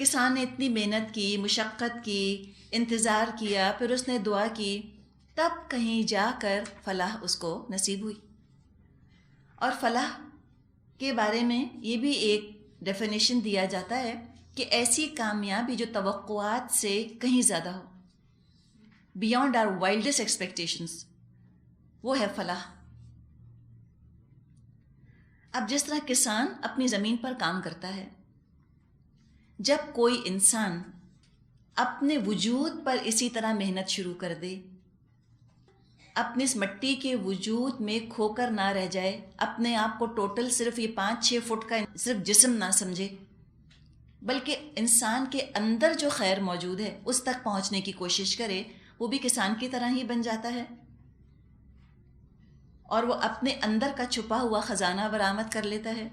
کسان نے اتنی محنت کی، مشقت کی، انتظار کیا، پھر اس نے دعا کی، تب کہیں جا کر فلاح اس کو نصیب ہوئی. اور فلاح کے بارے میں یہ بھی ایک ڈیفینیشن دیا جاتا ہے کہ ایسی کامیابی جو توقعات سے کہیں زیادہ ہو، بیانڈ آر وائلڈسٹ ایکسپیکٹیشنز، وہ ہے فلاح. اب جس طرح کسان اپنی زمین پر کام کرتا ہے، جب کوئی انسان اپنے وجود پر اسی طرح محنت شروع کر دے، اپنی اس مٹی کے وجود میں کھو کر نہ رہ جائے، اپنے آپ کو ٹوٹل صرف یہ 5-6 فٹ کا صرف جسم نہ سمجھے، بلکہ انسان کے اندر جو خیر موجود ہے اس تک پہنچنے کی کوشش کرے، وہ بھی کسان کی طرح ہی بن جاتا ہے، اور وہ اپنے اندر کا چھپا ہوا خزانہ برآمد کر لیتا ہے.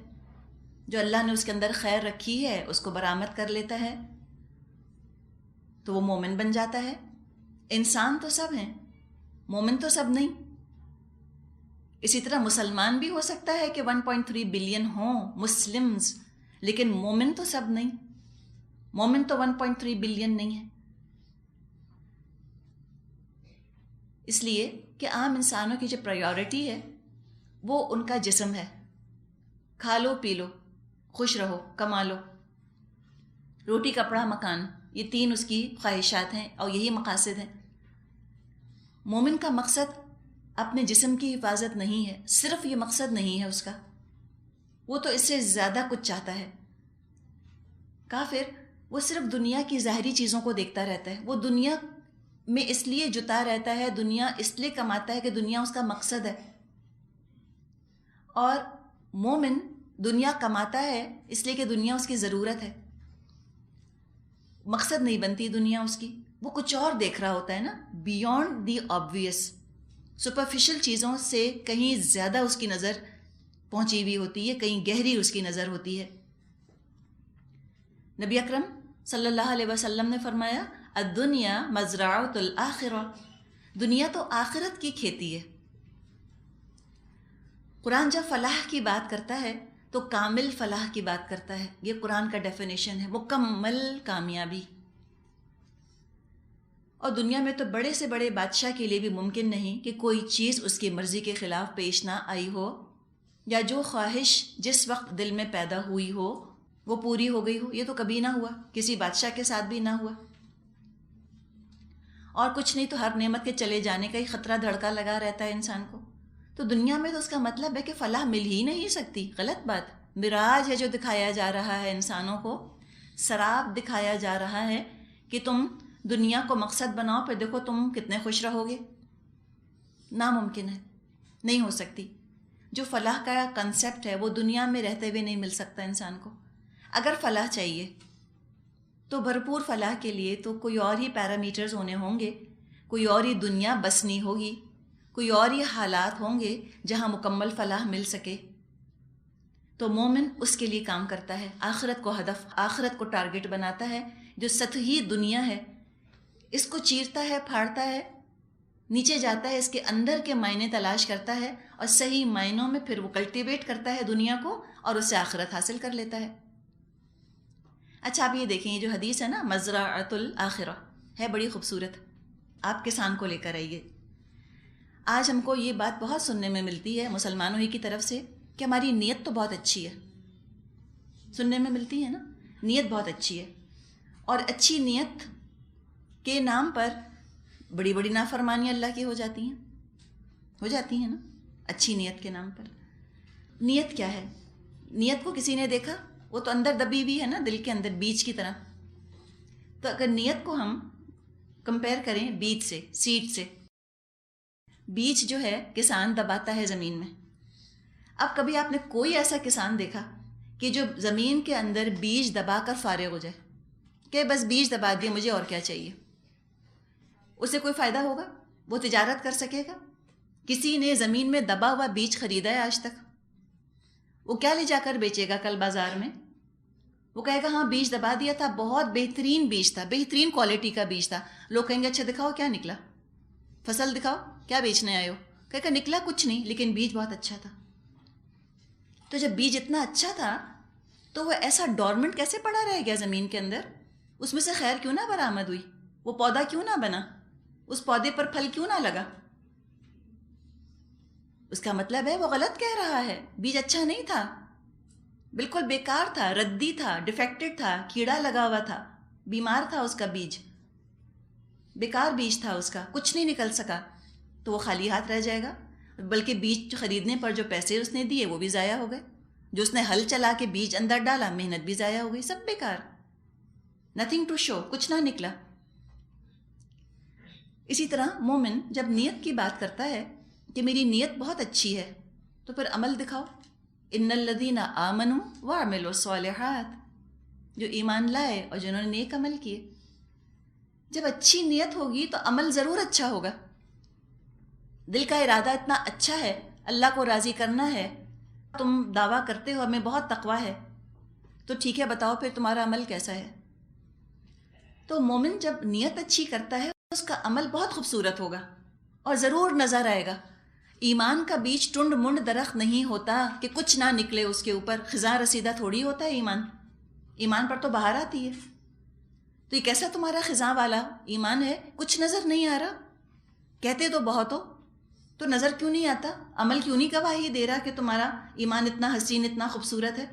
جو اللہ نے اس کے اندر خیر رکھی ہے اس کو برآمد کر لیتا ہے، تو وہ مومن بن جاتا ہے. انسان تو سب ہیں، مومن تو سب نہیں. اسی طرح مسلمان بھی ہو سکتا ہے کہ 1.3 بلین ہوں مسلمز، لیکن مومن تو سب نہیں. مومن تو 1.3 بلین نہیں ہے. اس لیے کہ عام انسانوں کی جو پرائیورٹی ہے وہ ان کا جسم ہے. کھا لو، پی لو، خوش رہو، کما لو، روٹی کپڑا مکان، یہ 3 اس کی خواہشات ہیں اور یہی مقاصد ہیں. مومن کا مقصد اپنے جسم کی حفاظت نہیں ہے، صرف یہ مقصد نہیں ہے اس کا، وہ تو اس سے زیادہ کچھ چاہتا ہے. کافر وہ صرف دنیا کی ظاہری چیزوں کو دیکھتا رہتا ہے، وہ دنیا میں اس لیے جتا رہتا ہے، دنیا اس لیے کماتا ہے کہ دنیا اس کا مقصد ہے. اور مومن دنیا کماتا ہے اس لیے کہ دنیا اس کی ضرورت ہے، مقصد نہیں بنتی دنیا اس کی. وہ کچھ اور دیکھ رہا ہوتا ہے نا، بیونڈ دی آبویس، سپرفیشل چیزوں سے کہیں زیادہ اس کی نظر پہنچی ہوئی ہوتی ہے، کہیں گہری اس کی نظر ہوتی ہے. نبی اکرم صلی اللہ علیہ وسلم نے فرمایا الدنیا مزرعۃ الآخرہ، دنیا تو آخرت کی کھیتی ہے. قرآن جب فلاح کی بات کرتا ہے تو کامل فلاح کی بات کرتا ہے. یہ قرآن کا ڈیفینیشن ہے، مکمل کامیابی. اور دنیا میں تو بڑے سے بڑے بادشاہ کے لیے بھی ممکن نہیں کہ کوئی چیز اس کی مرضی کے خلاف پیش نہ آئی ہو، یا جو خواہش جس وقت دل میں پیدا ہوئی ہو وہ پوری ہو گئی ہو. یہ تو کبھی نہ ہوا، کسی بادشاہ کے ساتھ بھی نہ ہوا. اور کچھ نہیں تو ہر نعمت کے چلے جانے کا ہی خطرہ دھڑکا لگا رہتا ہے انسان کو. تو دنیا میں تو اس کا مطلب ہے کہ فلاح مل ہی نہیں سکتی. غلط بات. مراج ہے جو دکھایا جا رہا ہے انسانوں کو، سراب دکھایا جا رہا ہے کہ تم دنیا کو مقصد بناؤ، پھر دیکھو تم کتنے خوش رہو گے. ناممکن ہے، نہیں ہو سکتی. جو فلاح کا کنسیپٹ ہے وہ دنیا میں رہتے ہوئے نہیں مل سکتا انسان کو. اگر فلاح چاہیے تو بھرپور فلاح کے لیے تو کوئی اور ہی پیرامیٹرز ہونے ہوں گے، کوئی اور ہی دنیا بسنی ہوگی، کوئی اور ہی حالات ہوں گے جہاں مکمل فلاح مل سکے. تو مومن اس کے لیے کام کرتا ہے، آخرت کو ہدف، آخرت کو ٹارگٹ بناتا ہے. جو سطحی دنیا ہے اس کو چیرتا ہے، پھاڑتا ہے، نیچے جاتا ہے، اس کے اندر کے معنی تلاش کرتا ہے، اور صحیح معنوں میں پھر وہ کلٹیویٹ کرتا ہے دنیا کو اور اس سے آخرت حاصل کر لیتا ہے. اچھا آپ یہ دیکھیں، یہ جو حدیث ہے نا مزرعۃ الآخرہ، ہے بڑی خوبصورت. آپ کسان کو لے کر آئیے. آج ہم کو یہ بات بہت سننے میں ملتی ہے مسلمانوں ہی کی طرف سے کہ ہماری نیت تو بہت اچھی ہے. سننے میں ملتی ہے نا، نیت بہت اچھی ہے، اور اچھی نیت کے نام پر بڑی بڑی نافرمانی اللہ کی ہو جاتی ہیں نا، اچھی نیت کے نام پر. نیت کیا ہے؟ نیت کو کسی نے دیکھا؟ وہ تو اندر دبی ہوئی ہے نا، دل کے اندر بیج کی طرح. تو اگر نیت کو ہم کمپیئر کریں بیج سے، سیڈ سے، بیج جو ہے کسان دباتا ہے زمین میں. اب کبھی آپ نے کوئی ایسا کسان دیکھا کہ جو زمین کے اندر بیج دبا کر فارغ ہو جائے کہ بس بیج دبا دیے، مجھے اور کیا چاہیے؟ اس سے کوئی فائدہ ہوگا؟ وہ تجارت کر سکے گا؟ کسی نے زمین میں دبا ہوا بیج خریدا ہے آج تک؟ وہ کیا لے جا کر بیچے گا کل بازار میں؟ وہ کہے گا ہاں بیج دبا دیا تھا، بہت بہترین بیج تھا، بہترین کوالٹی کا بیج تھا. لوگ کہیں گے اچھا دکھاؤ کیا نکلا، فصل دکھاؤ، کیا بیچنے آئے ہو؟ کہے گا نکلا کچھ نہیں، لیکن بیج بہت اچھا تھا. تو جب بیج اتنا اچھا تھا تو وہ ایسا ڈورمنٹ کیسے پڑا رہ گیا زمین کے اندر؟ اس میں سے خیر کیوں نہ برآمد ہوئی؟ وہ پودا کیوں نہ بنا؟ اس پودے پر پھل کیوں نہ لگا؟ اس کا مطلب ہے وہ غلط کہہ رہا ہے، بیج اچھا نہیں تھا، بالکل بیکار تھا، ردی تھا، ڈیفیکٹڈ تھا، کیڑا لگا ہوا تھا، بیمار تھا اس کا بیج، بیکار بیج تھا اس کا، کچھ نہیں نکل سکا، تو وہ خالی ہاتھ رہ جائے گا، بلکہ بیج خریدنے پر جو پیسے اس نے دیے وہ بھی ضائع ہو گئے، جو اس نے ہل چلا کے بیج اندر ڈالا محنت بھی ضائع ہو گئی، سب بیکار، نتھنگ ٹو شو، کچھ نہ نکلا۔ اسی طرح مومن جب نیت کی بات کرتا ہے کہ میری نیت بہت اچھی ہے، تو پھر عمل دکھاؤ۔ ان الذین آمنوا وعملوا الصالحات، جو ایمان لائے اور جنہوں نے نیک عمل کیے۔ جب اچھی نیت ہوگی تو عمل ضرور اچھا ہوگا۔ دل کا ارادہ اتنا اچھا ہے، اللہ کو راضی کرنا ہے، تم دعویٰ کرتے ہو ہمیں بہت تقویٰ ہے، تو ٹھیک ہے بتاؤ پھر تمہارا عمل کیسا ہے؟ تو مومن جب نیت اچھی کرتا ہے اس کا عمل بہت خوبصورت ہوگا اور ضرور نظر آئے گا۔ ایمان کا بیج ٹنڈ منڈ درخت نہیں ہوتا کہ کچھ نہ نکلے اس کے اوپر، خزاں رسیدہ تھوڑی ہوتا ہے ایمان، ایمان پر تو بہار آتی ہے۔ تو یہ کیسا تمہارا خزاں والا ایمان ہے، کچھ نظر نہیں آ رہا؟ کہتے تو بہت ہو، تو نظر کیوں نہیں آتا؟ عمل کیوں نہیں گواہی دے رہا کہ تمہارا ایمان اتنا حسین، اتنا خوبصورت ہے؟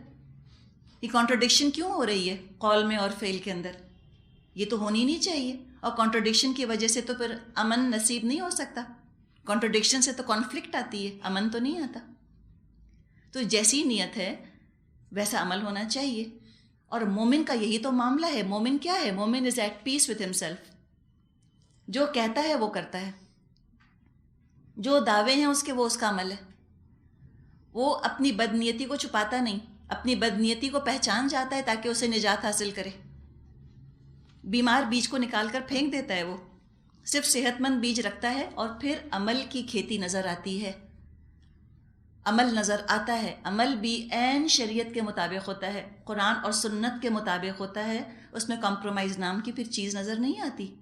یہ کانٹرڈکشن کیوں ہو رہی ہے قول میں اور فعل کے اندر؟ یہ تو ہونی نہیں چاہیے، اور کانٹرڈکشن کی وجہ سے تو پھر امن نصیب نہیں ہو سکتا۔ کانٹرڈکشن سے تو کانفلکٹ آتی ہے، امن تو نہیں آتا۔ تو جیسی نیت ہے ویسا عمل ہونا چاہیے، اور مومن کا یہی تو معاملہ ہے۔ مومن کیا ہے؟ مومن از ایٹ پیس وتھ ہمسیلف، جو کہتا ہے وہ کرتا ہے، جو دعوے ہیں اس کے وہ اس کا عمل ہے۔ وہ اپنی بدنیتی کو چھپاتا نہیں، اپنی بدنیتی کو پہچان جاتا ہے تاکہ اسے نجات حاصل کرے۔ بیمار بیج کو نکال کر پھینک دیتا ہے، وہ صرف صحت مند بیج رکھتا ہے، اور پھر عمل کی کھیتی نظر آتی ہے، عمل نظر آتا ہے۔ عمل بھی عین شریعت کے مطابق ہوتا ہے، قرآن اور سنت کے مطابق ہوتا ہے، اس میں کمپرومائز نام کی پھر چیز نظر نہیں آتی۔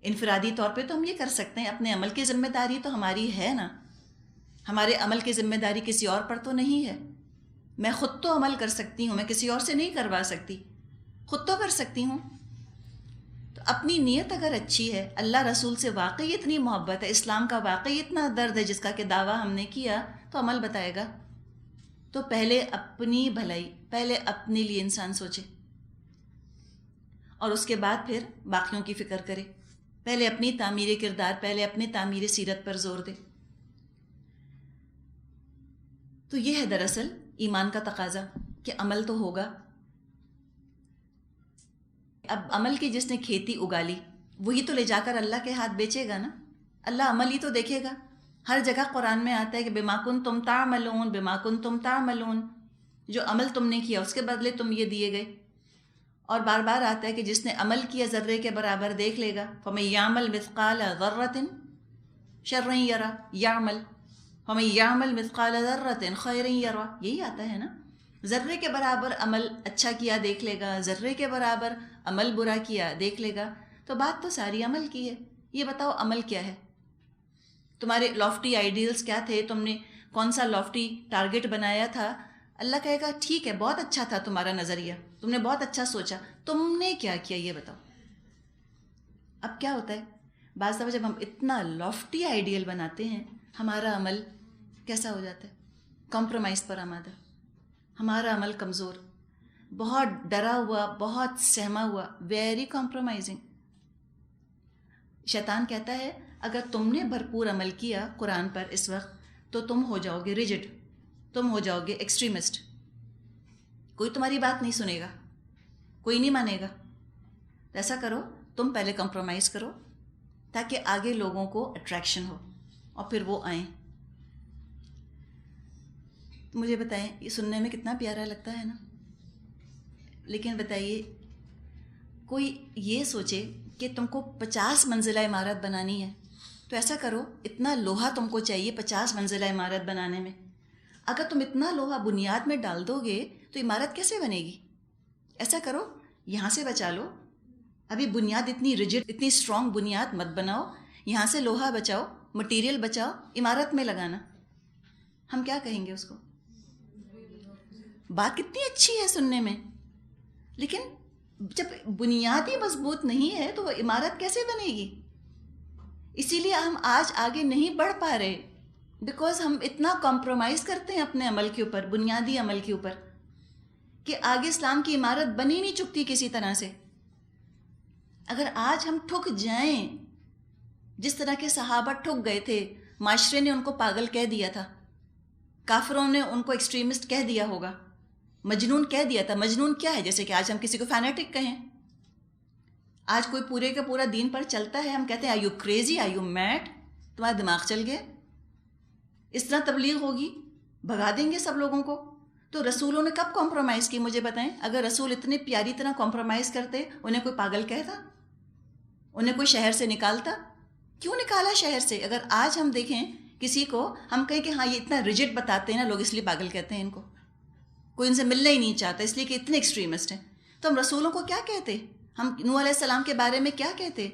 انفرادی طور پہ تو ہم یہ کر سکتے ہیں، اپنے عمل کی ذمہ داری تو ہماری ہے نا، ہمارے عمل کی ذمہ داری کسی اور پر تو نہیں ہے۔ میں خود تو عمل کر سکتی ہوں، میں کسی اور سے نہیں کروا سکتی، خود تو کر سکتی ہوں۔ تو اپنی نیت اگر اچھی ہے، اللہ رسول سے واقعی اتنی محبت ہے، اسلام کا واقعی اتنا درد ہے جس کا کہ دعویٰ ہم نے کیا، تو عمل بتائے گا۔ تو پہلے اپنی بھلائی، پہلے اپنے لیے انسان سوچے، اور اس کے بعد پھر باقیوں کی فکر کرے۔ پہلے اپنی تعمیر کردار، پہلے اپنی تعمیر سیرت پر زور دے۔ تو یہ ہے دراصل ایمان کا تقاضا کہ عمل تو ہوگا۔ اب عمل کی جس نے کھیتی اگا لی، وہی تو لے جا کر اللہ کے ہاتھ بیچے گا نا۔ اللہ عمل ہی تو دیکھے گا۔ ہر جگہ قرآن میں آتا ہے کہ بما کنتم تعملون، بما کنتم تعملون، جو عمل تم نے کیا اس کے بدلے تم یہ دیے گئے۔ اور بار بار آتا ہے کہ جس نے عمل کیا ذرے کے برابر دیکھ لے گا۔ فَمَن يَعْمَلْ مِثْقَالَ ذَرَّةٍ شَرًّا يَرَهُ، يَعْمَلْ فَمَن يَعْمَلْ مِثْقَالَ ذَرَّةٍ خَيْرًا يَرَهُ، یہی آتا ہے نا۔ ذرے کے برابر عمل اچھا کیا دیکھ لے گا، ذرے کے برابر عمل برا کیا دیکھ لے گا۔ تو بات تو ساری عمل کی ہے۔ یہ بتاؤ عمل کیا ہے؟ تمہارے لافٹی آئیڈیلز کیا تھے؟ تم نے کون سا لافٹی ٹارگٹ بنایا تھا؟ اللہ کہے گا ٹھیک ہے، بہت اچھا تھا تمہارا نظریہ، تم نے بہت اچھا سوچا، تم نے کیا کیا یہ بتاؤ۔ اب کیا ہوتا ہے بعض دفعہ جب ہم اتنا لافٹی آئیڈیل بناتے ہیں، ہمارا عمل کیسا ہو جاتا ہے؟ کمپرومائز پر آمادہ، ہمارا عمل کمزور، بہت ڈرا ہوا، بہت سہما ہوا، ویری کمپرومائزنگ۔ شیطان کہتا ہے اگر تم نے بھرپور عمل کیا قرآن پر اس وقت تو تم ہو جاؤ گے ریجڈ، تم ہو جاؤ گے ایکسٹریمسٹ، کوئی تمہاری بات نہیں سنے گا، کوئی نہیں مانے گا۔ ایسا کرو، تم پہلے کمپرومائز کرو تاکہ آگے لوگوں کو اٹریکشن ہو اور پھر وہ آئیں۔ مجھے بتائیں، یہ سننے میں کتنا پیارا لگتا ہے نا، لیکن بتائیے کوئی یہ سوچے کہ تم کو 50 منزلہ عمارت بنانی ہے، تو ایسا کرو، اتنا لوہا تم کو چاہیے 50 منزلہ عمارت بنانے میں، اگر تم اتنا لوہا بنیاد میں ڈال دو گے تو عمارت کیسے بنے گی؟ ایسا کرو، یہاں سے بچا لو، ابھی بنیاد اتنی ریجڈ، اتنی اسٹرانگ بنیاد مت بناؤ، یہاں سے لوہا بچاؤ، مٹیریل بچاؤ، عمارت میں لگانا۔ ہم کیا کہیں گے اس کو؟ بات کتنی اچھی ہے سننے میں، لیکن جب بنیاد ہی مضبوط نہیں ہے تو وہ عمارت کیسے بنے گی؟ اسی لیے ہم آج آگے نہیں بڑھ پا رہے، بیکاز ہم اتنا کمپرومائز کرتے ہیں اپنے عمل کے اوپر، بنیادی عمل کے اوپر، کہ آگے اسلام کی عمارت بنی نہیں چکتی کسی طرح سے۔ اگر آج ہم ٹھک جائیں جس طرح کے صحابہ ٹھک گئے تھے، معاشرے نے ان کو پاگل کہہ دیا تھا، کافروں نے ان کو ایکسٹریمسٹ کہہ دیا ہوگا، مجنون کہہ دیا تھا۔ مجنون کیا ہے؟ جیسے کہ آج ہم کسی کو فینیٹک کہیں۔ آج کوئی پورے کا پورا دین پر چلتا ہے، ہم کہتے ہیں are you crazy, are you mad, تمہارا دماغ چل گیا، اس طرح تبلیغ ہوگی، بھگا دیں گے سب لوگوں کو۔ تو رسولوں نے کب کمپرومائز کی؟ مجھے بتائیں۔ اگر رسول اتنے پیاری طرح کمپرومائز کرتے، انہیں کوئی پاگل کہتا؟ انہیں کوئی شہر سے نکالتا؟ کیوں نکالا شہر سے؟ اگر آج ہم دیکھیں کسی کو، ہم کہیں کہ ہاں یہ اتنا ریجڈ بتاتے ہیں نا لوگ، اس لیے پاگل کہتے ہیں ان کو، کوئی ان سے ملنا ہی نہیں چاہتا اس لیے کہ اتنے ایکسٹریمسٹ ہیں۔ تو ہم رسولوں کو کیا کہتے؟ ہم نوح علیہ السلام کے بارے میں کیا کہتے؟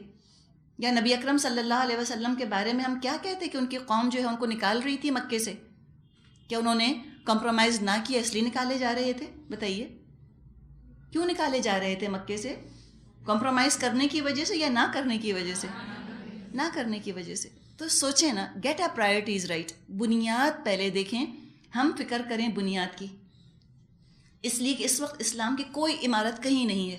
یا نبی اکرم صلی اللہ علیہ وسلم کے بارے میں ہم کیا کہتے کہ ان کی قوم جو ہے ان کو نکال رہی تھی مکے سے؟ کیا انہوں نے کمپرومائز نہ کیا اس لیے نکالے جا رہے تھے؟ بتائیے کیوں نکالے جا رہے تھے مکے سے؟ کمپرومائز کرنے کی وجہ سے یا نہ کرنے کی وجہ سے؟ نہ کرنے کی وجہ سے۔ تو سوچیں نا، گیٹ آر پرائرٹیز رائٹ، بنیاد پہلے دیکھیں، ہم فکر کریں بنیاد کی، اس لیے کہ اس وقت اسلام کی کوئی عمارت کہیں نہیں ہے۔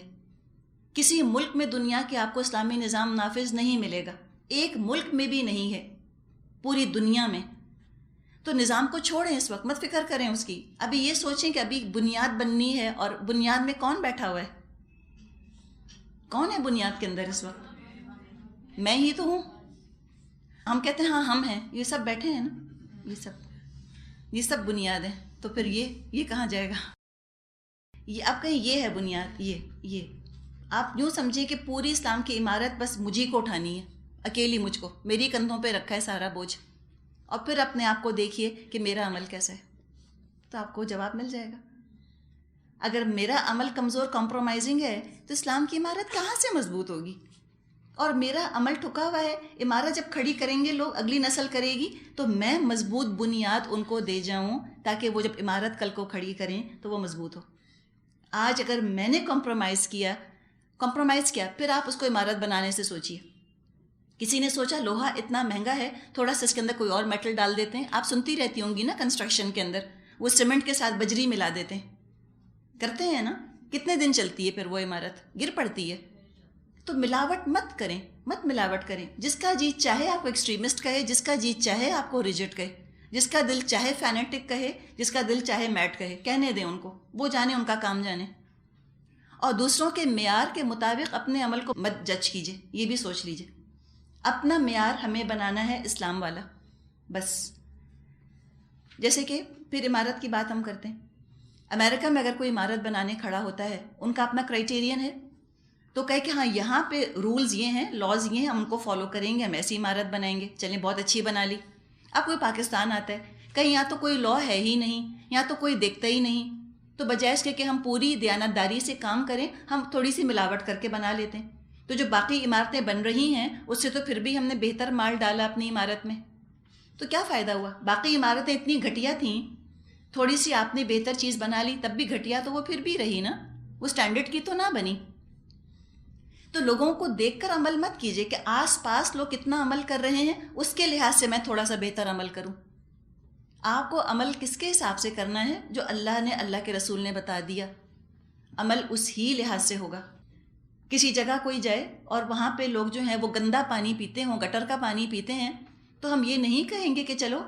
کسی ملک میں دنیا کے آپ کو اسلامی نظام نافذ نہیں ملے گا، ایک ملک میں بھی نہیں ہے پوری دنیا میں۔ تو نظام کو چھوڑیں، اس وقت مت فکر کریں اس کی، ابھی یہ سوچیں کہ ابھی بنیاد بننی ہے، اور بنیاد میں کون بیٹھا ہوا ہے؟ کون ہے بنیاد کے اندر اس وقت؟ میں ہی تو ہوں۔ ہم کہتے ہیں ہاں ہم ہیں، یہ سب بیٹھے ہیں نا، یہ سب بنیاد ہیں، تو پھر یہ کہاں جائے گا؟ یہ آپ کہیں یہ ہے بنیاد، یہ آپ یوں سمجھیں کہ پوری اسلام کی عمارت بس مجھے کو اٹھانی ہے، اکیلی مجھ کو، میری کندھوں پہ رکھا ہے سارا بوجھ، اور پھر اپنے آپ کو دیکھیے کہ میرا عمل کیسا ہے، تو آپ کو جواب مل جائے گا۔ اگر میرا عمل کمزور، کمپرومائزنگ ہے، تو اسلام کی عمارت کہاں سے مضبوط ہوگی؟ اور میرا عمل ٹھکا ہوا ہے، عمارت جب کھڑی کریں گے لوگ، اگلی نسل کرے گی، تو میں مضبوط بنیاد ان کو دے جاؤں تاکہ وہ جب عمارت کل کو کھڑی کریں تو وہ مضبوط ہو۔ آج اگر میں نے کمپرومائز کیا، پھر آپ اس کو عمارت بنانے سے سوچیے۔ کسی نے سوچا لوہا اتنا مہنگا ہے، تھوڑا سا اس کے اندر کوئی اور میٹل ڈال دیتے ہیں۔ آپ سنتی رہتی ہوں گی نا کنسٹرکشن کے اندر وہ سیمنٹ کے ساتھ بجری ملا دیتے ہیں، کرتے ہیں نا، کتنے دن چلتی ہے پھر وہ عمارت؟ گر پڑتی ہے۔ تو ملاوٹ مت ملاوٹ کریں۔ جس کا جی چاہے آپ کو ایکسٹریمسٹ کہے، جس کا جی چاہے آپ کو ریجٹ کہے، جس کا دل چاہے فینیٹک کہے، جس کا دل چاہے میٹ کہے، کہنے دیں ان کو، وہ جانے، ان کا کام جانے۔ اور دوسروں کے معیار کے مطابق اپنے عمل کو مت جج کیجیے، یہ بھی سوچ لیجیے۔ اپنا معیار ہمیں بنانا ہے اسلام والا، بس۔ جیسے کہ پھر عمارت کی بات ہم کرتے ہیں، امریکہ میں اگر کوئی عمارت بنانے کھڑا ہوتا ہے، ان کا اپنا کرائٹیرین ہے، تو کہے کہ ہاں یہاں پہ رولز یہ ہیں، لاز یہ ہیں، ہم ان کو فالو کریں گے، ہم ایسی عمارت بنائیں گے، چلیں بہت اچھی بنا لی۔ اب کوئی پاکستان آتا ہے، کہیں یہاں تو کوئی لا ہے ہی نہیں، یہاں تو کوئی دیکھتا ہی نہیں، تو بجائے اس کے کہ ہم پوری دیانتداری سے کام کریں، ہم تھوڑی سی ملاوٹ کر کے بنا لیتے ہیں۔ تو جو باقی عمارتیں بن رہی ہیں اس سے تو پھر بھی ہم نے بہتر مال ڈالا اپنی عمارت میں، تو کیا فائدہ ہوا؟ باقی عمارتیں اتنی گھٹیا تھیں، تھوڑی سی آپ نے بہتر چیز بنا لی، تب بھی گھٹیا تو وہ پھر بھی رہی نا، وہ سٹینڈرڈ کی تو نہ بنی۔ تو لوگوں کو دیکھ کر عمل مت کیجیے کہ آس پاس لوگ کتنا عمل کر رہے ہیں، اس کے لحاظ سے میں تھوڑا سا بہتر عمل کروں۔ آپ کو عمل کس کے حساب سے کرنا ہے؟ جو اللہ نے، اللہ کے رسول نے بتا دیا، عمل اس ہی لحاظ سے ہوگا۔ کسی جگہ کوئی جائے اور وہاں پہ لوگ جو ہیں وہ گندا پانی پیتے ہوں، گٹر کا پانی پیتے ہیں، تو ہم یہ نہیں کہیں گے کہ چلو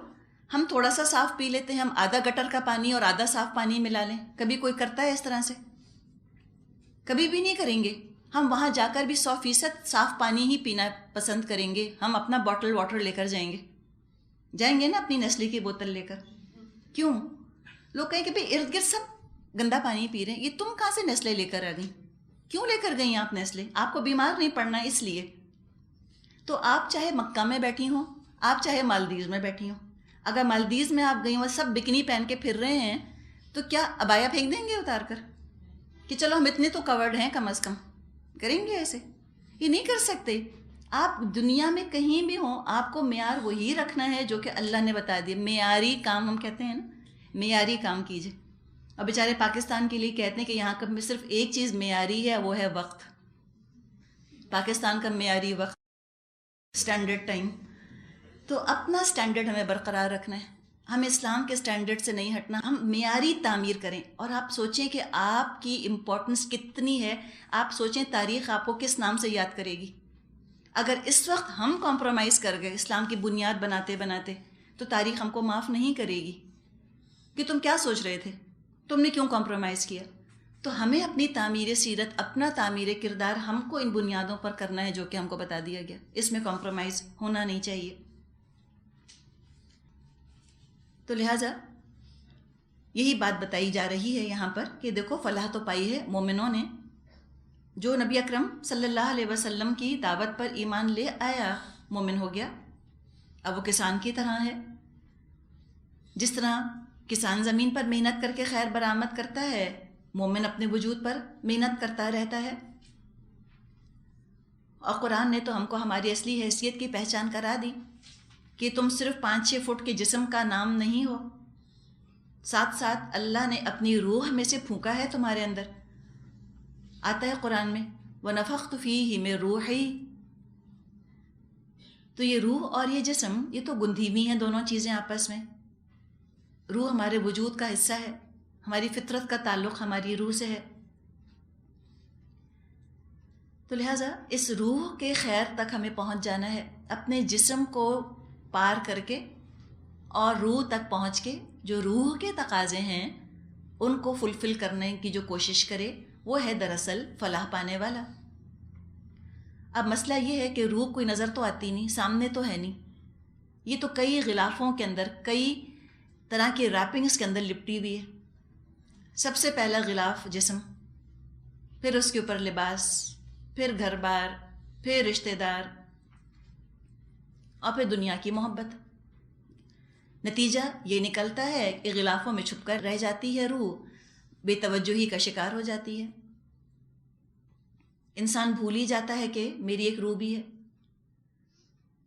ہم تھوڑا سا صاف پی لیتے ہیں، ہم آدھا گٹر کا پانی اور آدھا صاف پانی ملا لیں۔ کبھی کوئی کرتا ہے اس طرح سے؟ کبھی بھی نہیں کریں گے۔ ہم وہاں جا کر بھی 100% صاف پانی ہی پینا پسند کریں گے، ہم اپنا باٹل واٹر لے کر جائیں گے نا، اپنی نسلی کی بوتل لے کر۔ کیوں؟ لوگ کہیں کہ بھئی ارد گرد سب گندا پانی پی رہے ہیں، یہ تم کہاں سے نسلیں لے کر آ گئیں؟ کیوں لے کر گئیں آپ نسلیں؟ آپ کو بیمار نہیں پڑنا اس لیے۔ تو آپ چاہے مکہ میں بیٹھی ہوں، آپ چاہے مالدیز میں بیٹھی ہوں، اگر مالدیز میں آپ گئی ہوں سب بکنی پہن کے پھر رہے ہیں، تو کیا عبایا پھینک دیں گے اتار کر کہ چلو ہم اتنے تو کورڈ ہیں کم از کم؟ کریں گے ایسے؟ یہ نہیں کر سکتے۔ آپ دنیا میں کہیں بھی ہوں، آپ کو معیار وہی رکھنا ہے جو کہ اللہ نے بتا دیا۔ معیاری کام ہم کہتے ہیں نا، معیاری کام کیجیے۔ اور بیچارے پاکستان کے لیے کہتے ہیں کہ یہاں کا صرف ایک چیز معیاری ہے، وہ ہے وقت. پاکستان کا معیاری وقت، اسٹینڈرڈ ٹائم. تو اپنا سٹینڈرڈ ہمیں برقرار رکھنا ہے، ہم اسلام کے سٹینڈرڈ سے نہیں ہٹنا، ہم معیاری تعمیر کریں. اور آپ سوچیں کہ آپ کی امپورٹنس کتنی ہے. آپ سوچیں تاریخ آپ کو کس نام سے یاد کرے گی. اگر اس وقت ہم کمپرومائز کر گئے اسلام کی بنیاد بناتے بناتے، تو تاریخ ہم کو معاف نہیں کرے گی کہ تم کیا سوچ رہے تھے، تم نے کیوں کمپرومائز کیا. تو ہمیں اپنی تعمیر سیرت، اپنا تعمیر کردار ہم کو ان بنیادوں پر کرنا ہے جو کہ ہم کو بتا دیا گیا. اس میں کمپرومائز ہونا نہیں چاہیے. تو لہٰذا یہی بات بتائی جا رہی ہے یہاں پر کہ دیکھو فلاح تو پائی ہے مومنوں نے. جو نبی اکرم صلی اللہ علیہ وسلم کی دعوت پر ایمان لے آیا، مومن ہو گیا. اب وہ کسان کی طرح ہے. جس طرح کسان زمین پر محنت کر کے خیر برآمد کرتا ہے، مومن اپنے وجود پر محنت کرتا رہتا ہے. اور قرآن نے تو ہم کو ہماری اصلی حیثیت کی پہچان کرا دی کہ تم صرف 5-6 فٹ کے جسم کا نام نہیں ہو، ساتھ ساتھ اللہ نے اپنی روح میں سے پھونکا ہے تمہارے اندر. آتا ہے قرآن میں وَنَفَخْتُ فِيهِ مِن رُوحِي. تو یہ روح اور یہ جسم، یہ تو گندھی ہوئی ہیں دونوں چیزیں آپس میں. روح ہمارے وجود کا حصہ ہے، ہماری فطرت کا تعلق ہماری روح سے ہے. تو لہٰذا اس روح کے خیر تک ہمیں پہنچ جانا ہے، اپنے جسم کو پار کر کے اور روح تک پہنچ کے جو روح کے تقاضے ہیں ان کو فلفل کرنے کی جو کوشش کرے، وہ ہے دراصل فلاح پانے والا. اب مسئلہ یہ ہے کہ روح کوئی نظر تو آتی نہیں، سامنے تو ہے نہیں. یہ تو کئی غلافوں کے اندر، کئی طرح کے ریپنگز کے اندر لپٹی ہوئی ہے. سب سے پہلا غلاف جسم، پھر اس کے اوپر لباس، پھر گھر بار، پھر رشتہ دار، اور پھر دنیا کی محبت. نتیجہ یہ نکلتا ہے کہ غلافوں میں چھپ کر رہ جاتی ہے روح، بے توجہی کا شکار ہو جاتی ہے. انسان بھول ہی جاتا ہے کہ میری ایک روح بھی ہے.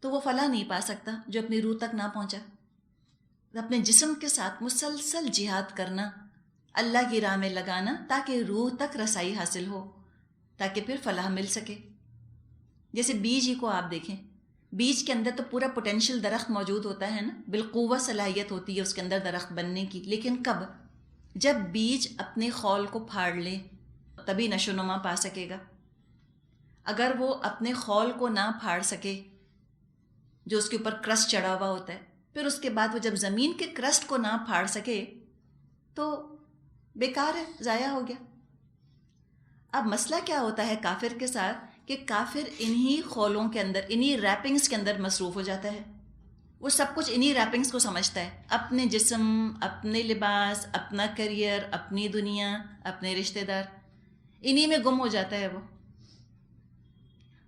تو وہ فلاح نہیں پا سکتا جو اپنی روح تک نہ پہنچا. اپنے جسم کے ساتھ مسلسل جہاد کرنا، اللہ کی راہ میں لگانا، تاکہ روح تک رسائی حاصل ہو، تاکہ پھر فلاح مل سکے. جیسے بیج ہی کو آپ دیکھیں، بیج کے اندر تو پورا پوٹینشیل درخت موجود ہوتا ہے نا، بالقوہ صلاحیت ہوتی ہے اس کے اندر درخت بننے کی. لیکن کب؟ جب بیج اپنے خول کو پھاڑ لے تبھی نشو و نما پا سکے گا. اگر وہ اپنے خول کو نہ پھاڑ سکے، جو اس کے اوپر کرسٹ چڑھا ہوا ہوتا ہے، پھر اس کے بعد وہ جب زمین کے کرسٹ کو نہ پھاڑ سکے تو بیکار ہے، ضائع ہو گیا. اب مسئلہ کیا ہوتا ہے کافر کے ساتھ کہ کافر انہی خولوں کے اندر، انہی ریپنگز کے اندر مصروف ہو جاتا ہے. وہ سب کچھ انہی ریپنگز کو سمجھتا ہے، اپنے جسم، اپنے لباس، اپنا کریئر، اپنی دنیا، اپنے رشتہ دار، انہی میں گم ہو جاتا ہے وہ.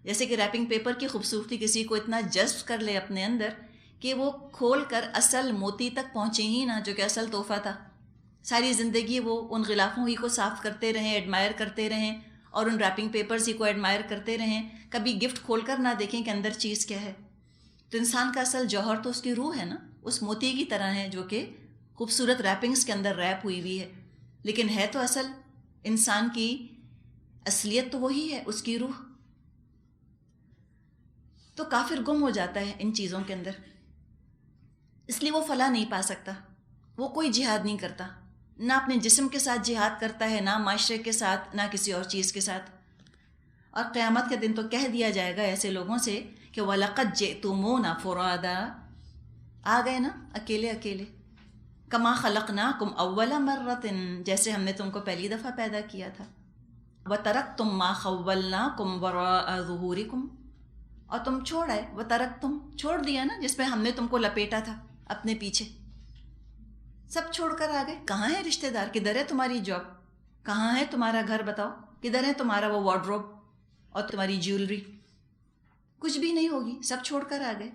جیسے کہ ریپنگ پیپر کی خوبصورتی کسی کو اتنا جذب کر لے اپنے اندر کہ وہ کھول کر اصل موتی تک پہنچے ہی نہ، جو کہ اصل تحفہ تھا. ساری زندگی وہ ان غلافوں ہی کو صاف کرتے رہیں، ایڈمائر کرتے رہیں، اور ان ریپنگ پیپرز ہی کو ایڈمائر کرتے رہیں، کبھی گفٹ کھول کر نہ دیکھیں کہ اندر چیز کیا ہے. تو انسان کا اصل جوہر تو اس کی روح ہے نا، اس موتی کی طرح ہے جو کہ خوبصورت ریپنگز کے اندر ریپ ہوئی ہوئی ہے. لیکن ہے تو اصل انسان کی اصلیت تو وہی ہے، اس کی روح. تو کافر گم ہو جاتا ہے ان چیزوں کے اندر، اس لیے وہ فلاح نہیں پا سکتا. وہ کوئی جہاد نہیں کرتا، نہ اپنے جسم کے ساتھ جہاد کرتا ہے، نہ معاشرے کے ساتھ، نہ کسی اور چیز کے ساتھ. اور قیامت کے دن تو کہہ دیا جائے گا ایسے لوگوں سے کہ وَلَقَدْ جِئْتُمُونَا فُرَادًا، آ گئے نا اکیلے اکیلے. کما خلقناکم اول مرۃ، جیسے ہم نے تم کو پہلی دفعہ پیدا کیا تھا. وَتَرَكْتُم مَا خَوَّلْنَاكُمْ وَرَاءَ ظُهُورِكُمْ، اور تم چھوڑ آئے، وَتَرَكْتُم، چھوڑ دیا نا جس میں ہم نے تم کو لپیٹا تھا اپنے پیچھے. سب چھوڑ کر آ گئے. کہاں ہے رشتہ دار؟ کدھر ہے تمہاری جاب؟ کہاں ہے تمہارا گھر؟ بتاؤ کدھر ہے تمہارا وہ وارڈروب اور تمہاری جیولری؟ کچھ بھی نہیں ہوگی، سب چھوڑ کر آ گئے.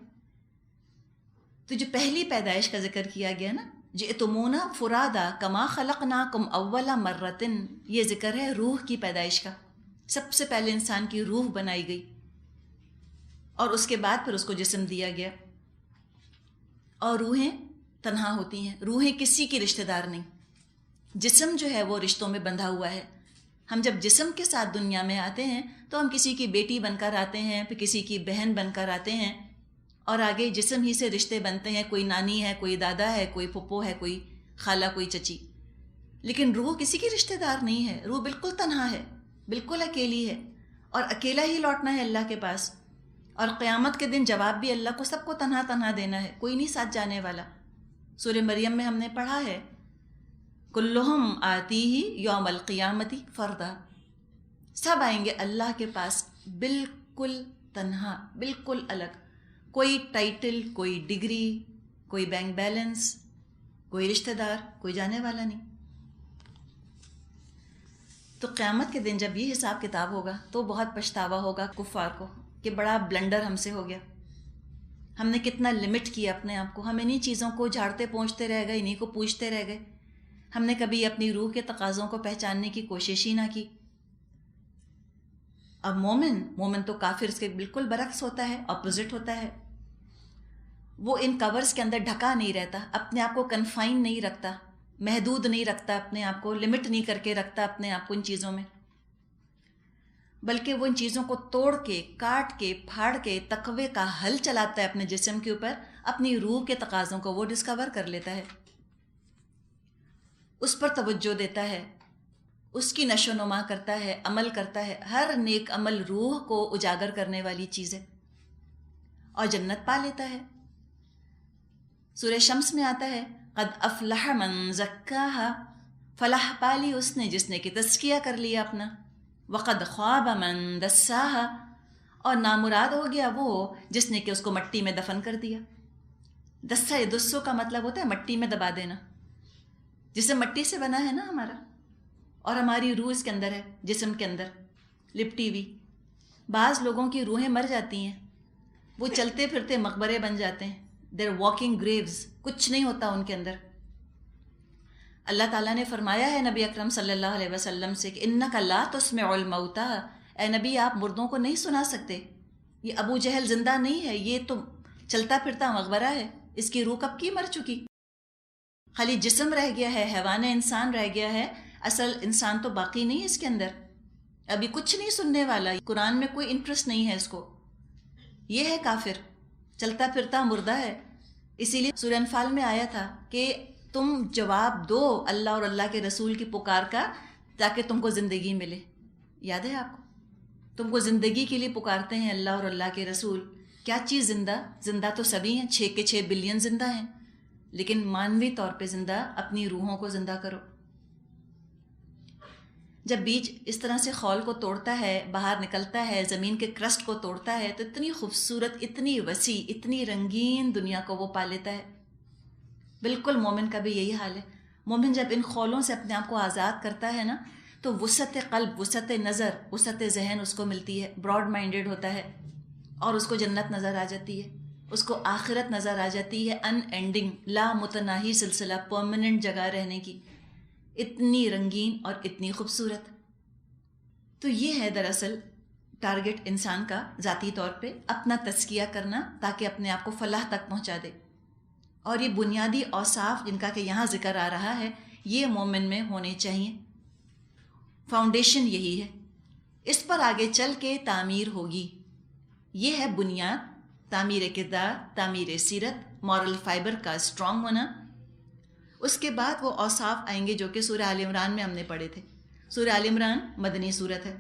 تو جو پہلی پیدائش کا ذکر کیا گیا نا، جئتمونا فرادا کما خلقناکم اول مرۃ، یہ ذکر ہے روح کی پیدائش کا. سب سے پہلے انسان کی روح بنائی گئی اور اس کے بعد پھر اس کو جسم دیا گیا. اور روحیں تنہا ہوتی ہیں، روحیں کسی کی رشتہ دار نہیں. جسم جو ہے وہ رشتوں میں بندھا ہوا ہے. ہم جب جسم کے ساتھ دنیا میں آتے ہیں تو ہم کسی کی بیٹی بن کر آتے ہیں، پھر کسی کی بہن بن کر آتے ہیں، اور آگے جسم ہی سے رشتے بنتے ہیں. کوئی نانی ہے، کوئی دادا ہے، کوئی پھپھو ہے، کوئی خالہ، کوئی چچی. لیکن روح کسی کی رشتہ دار نہیں ہے. روح بالکل تنہا ہے، بالکل اکیلی ہے، اور اکیلا ہی لوٹنا ہے اللہ کے پاس. اور قیامت کے دن جواب بھی اللہ کو سب کو تنہا تنہا دینا ہے، کوئی نہیں ساتھ جانے والا. سورہ مریم میں ہم نے پڑھا ہے کلہم آتیہ یوم القیامتی فردا. سب آئیں گے اللہ کے پاس بالکل تنہا، بالکل الگ. کوئی ٹائٹل، کوئی ڈگری، کوئی بینک بیلنس، کوئی رشتہ دار، کوئی جانے والا نہیں. تو قیامت کے دن جب یہ حساب کتاب ہوگا تو بہت پچھتاوا ہوگا کفار کو کہ بڑا بلنڈر ہم سے ہو گیا. ہم نے کتنا لمٹ کیا اپنے آپ کو. ہم انہی چیزوں کو جھاڑتے پہنچتے رہ گئے، انہی کو پوچھتے رہ گئے. ہم نے کبھی اپنی روح کے تقاضوں کو پہچاننے کی کوشش ہی نہ کی. اب مومن تو کافر کے بالکل برعکس ہوتا ہے، اپوزٹ ہوتا ہے. وہ ان کورز کے اندر ڈھکا نہیں رہتا، اپنے آپ کو کنفائن نہیں رکھتا، محدود نہیں رکھتا، اپنے آپ کو لمٹ نہیں کر کے رکھتا اپنے آپ کو ان چیزوں میں، بلکہ وہ ان چیزوں کو توڑ کے، کاٹ کے، پھاڑ کے تقوی کا حل چلاتا ہے اپنے جسم کے اوپر. اپنی روح کے تقاضوں کو وہ ڈسکور کر لیتا ہے، اس پر توجہ دیتا ہے، اس کی نشو و نما کرتا ہے، عمل کرتا ہے. ہر نیک عمل روح کو اجاگر کرنے والی چیز ہے، اور جنت پا لیتا ہے. سورہ شمس میں آتا ہے قد افلح من زکاہا، فلاح پالی اس نے جس نے کہ تزکیہ کر لیا اپنا. وقد خواب من دساہا، اور نامراد ہو گیا وہ جس نے کہ اس کو مٹی میں دفن کر دیا. دسا دسو کا مطلب ہوتا ہے مٹی میں دبا دینا. جسم مٹی سے بنا ہے نا ہمارا، اور ہماری روح اس کے اندر ہے، جسم کے اندر لپٹی ہوئی. بعض لوگوں کی روحیں مر جاتی ہیں، وہ چلتے پھرتے مقبرے بن جاتے ہیں. دیر واکنگ گریوز، کچھ نہیں ہوتا ان کے اندر. اللہ تعالیٰ نے فرمایا ہے نبی اکرم صلی اللہ علیہ وسلم سے کہ انک لا تسمع الموتیٰ، اے نبی آپ مردوں کو نہیں سنا سکتے. یہ ابو جہل زندہ نہیں ہے، یہ تو چلتا پھرتا مقبرہ ہے. اس کی روح کب کی مر چکی، خالی جسم رہ گیا ہے، حیوان انسان رہ گیا ہے، اصل انسان تو باقی نہیں ہے اس کے اندر. ابھی کچھ نہیں سننے والا، قرآن میں کوئی انٹرسٹ نہیں ہے اس کو. یہ ہے کافر، چلتا پھرتا مردہ ہے. اسی لیے سورہ انفال میں آیا تھا کہ تم جواب دو اللہ اور اللہ کے رسول کی پکار کا تاکہ تم کو زندگی ملے. یاد ہے آپ کو؟ تم کو زندگی کے لیے پکارتے ہیں اللہ اور اللہ کے رسول. کیا چیز زندہ؟ زندہ تو سبھی ہیں، 6 کے 6 بلین زندہ ہیں، لیکن مانوی طور پہ زندہ اپنی روحوں کو زندہ کرو. جب بیج اس طرح سے خول کو توڑتا ہے، باہر نکلتا ہے، زمین کے کرسٹ کو توڑتا ہے، تو اتنی خوبصورت، اتنی وسیع، اتنی رنگین دنیا کو وہ پا لیتا ہے. بالکل مومن کا بھی یہی حال ہے. مومن جب ان خولوں سے اپنے آپ کو آزاد کرتا ہے نا، تو وسعت قلب، وسعت نظر، وسعت ذہن اس کو ملتی ہے. براڈ مائنڈڈ ہوتا ہے، اور اس کو جنت نظر آ جاتی ہے، اس کو آخرت نظر آ جاتی ہے، ان اینڈنگ، لا متناہی سلسلہ، پرماننٹ جگہ رہنے کی، اتنی رنگین اور اتنی خوبصورت. تو یہ ہے دراصل ٹارگٹ انسان کا، ذاتی طور پہ اپنا تزکیہ کرنا تاکہ اپنے آپ کو فلاح تک پہنچا دے. اور یہ بنیادی اوصاف جن کا کہ یہاں ذکر آ رہا ہے، یہ مومن میں ہونے چاہیے. فاؤنڈیشن یہی ہے، اس پر آگے چل کے تعمیر ہوگی. یہ ہے بنیاد، تعمیر کردار، تعمیر سیرت، مورل فائبر کا اسٹرانگ ہونا. اس کے بعد وہ اوصاف آئیں گے جو کہ سورہ آل عمران میں ہم نے پڑھے تھے. سورہ آل عمران مدنی سورت ہے.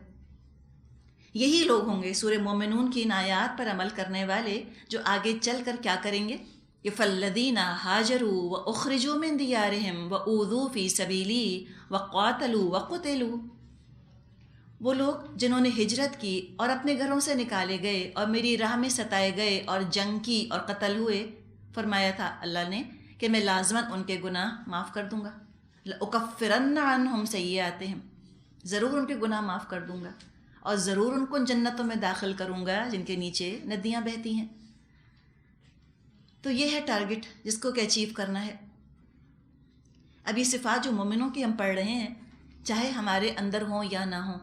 یہی لوگ ہوں گے سورہ مومنون کی ان آیات پر عمل کرنے والے جو آگے چل کر کیا کریں گے. فالذین ہاجروا واخرجوا من دیارہم واوذوا فی سبیلی وقاتلوا وقتلوا، وہ لوگ جنہوں نے ہجرت کی اور اپنے گھروں سے نکالے گئے اور میری راہ میں ستائے گئے اور جنگ کی اور قتل ہوئے. فرمایا تھا اللہ نے کہ میں لازماً ان کے گناہ معاف کر دوں گا. لأکفرن عنہم سیئاتہم، ضرور ان کے گناہ معاف کر دوں گا، اور ضرور ان کو جنتوں میں داخل کروں گا جن کے نیچے ندیاں بہتی ہیں. تو یہ ہے ٹارگٹ جس کو کہ اچیو کرنا ہے. اب یہ صفات جو مومنوں کی ہم پڑھ رہے ہیں، چاہے ہمارے اندر ہوں یا نہ ہوں،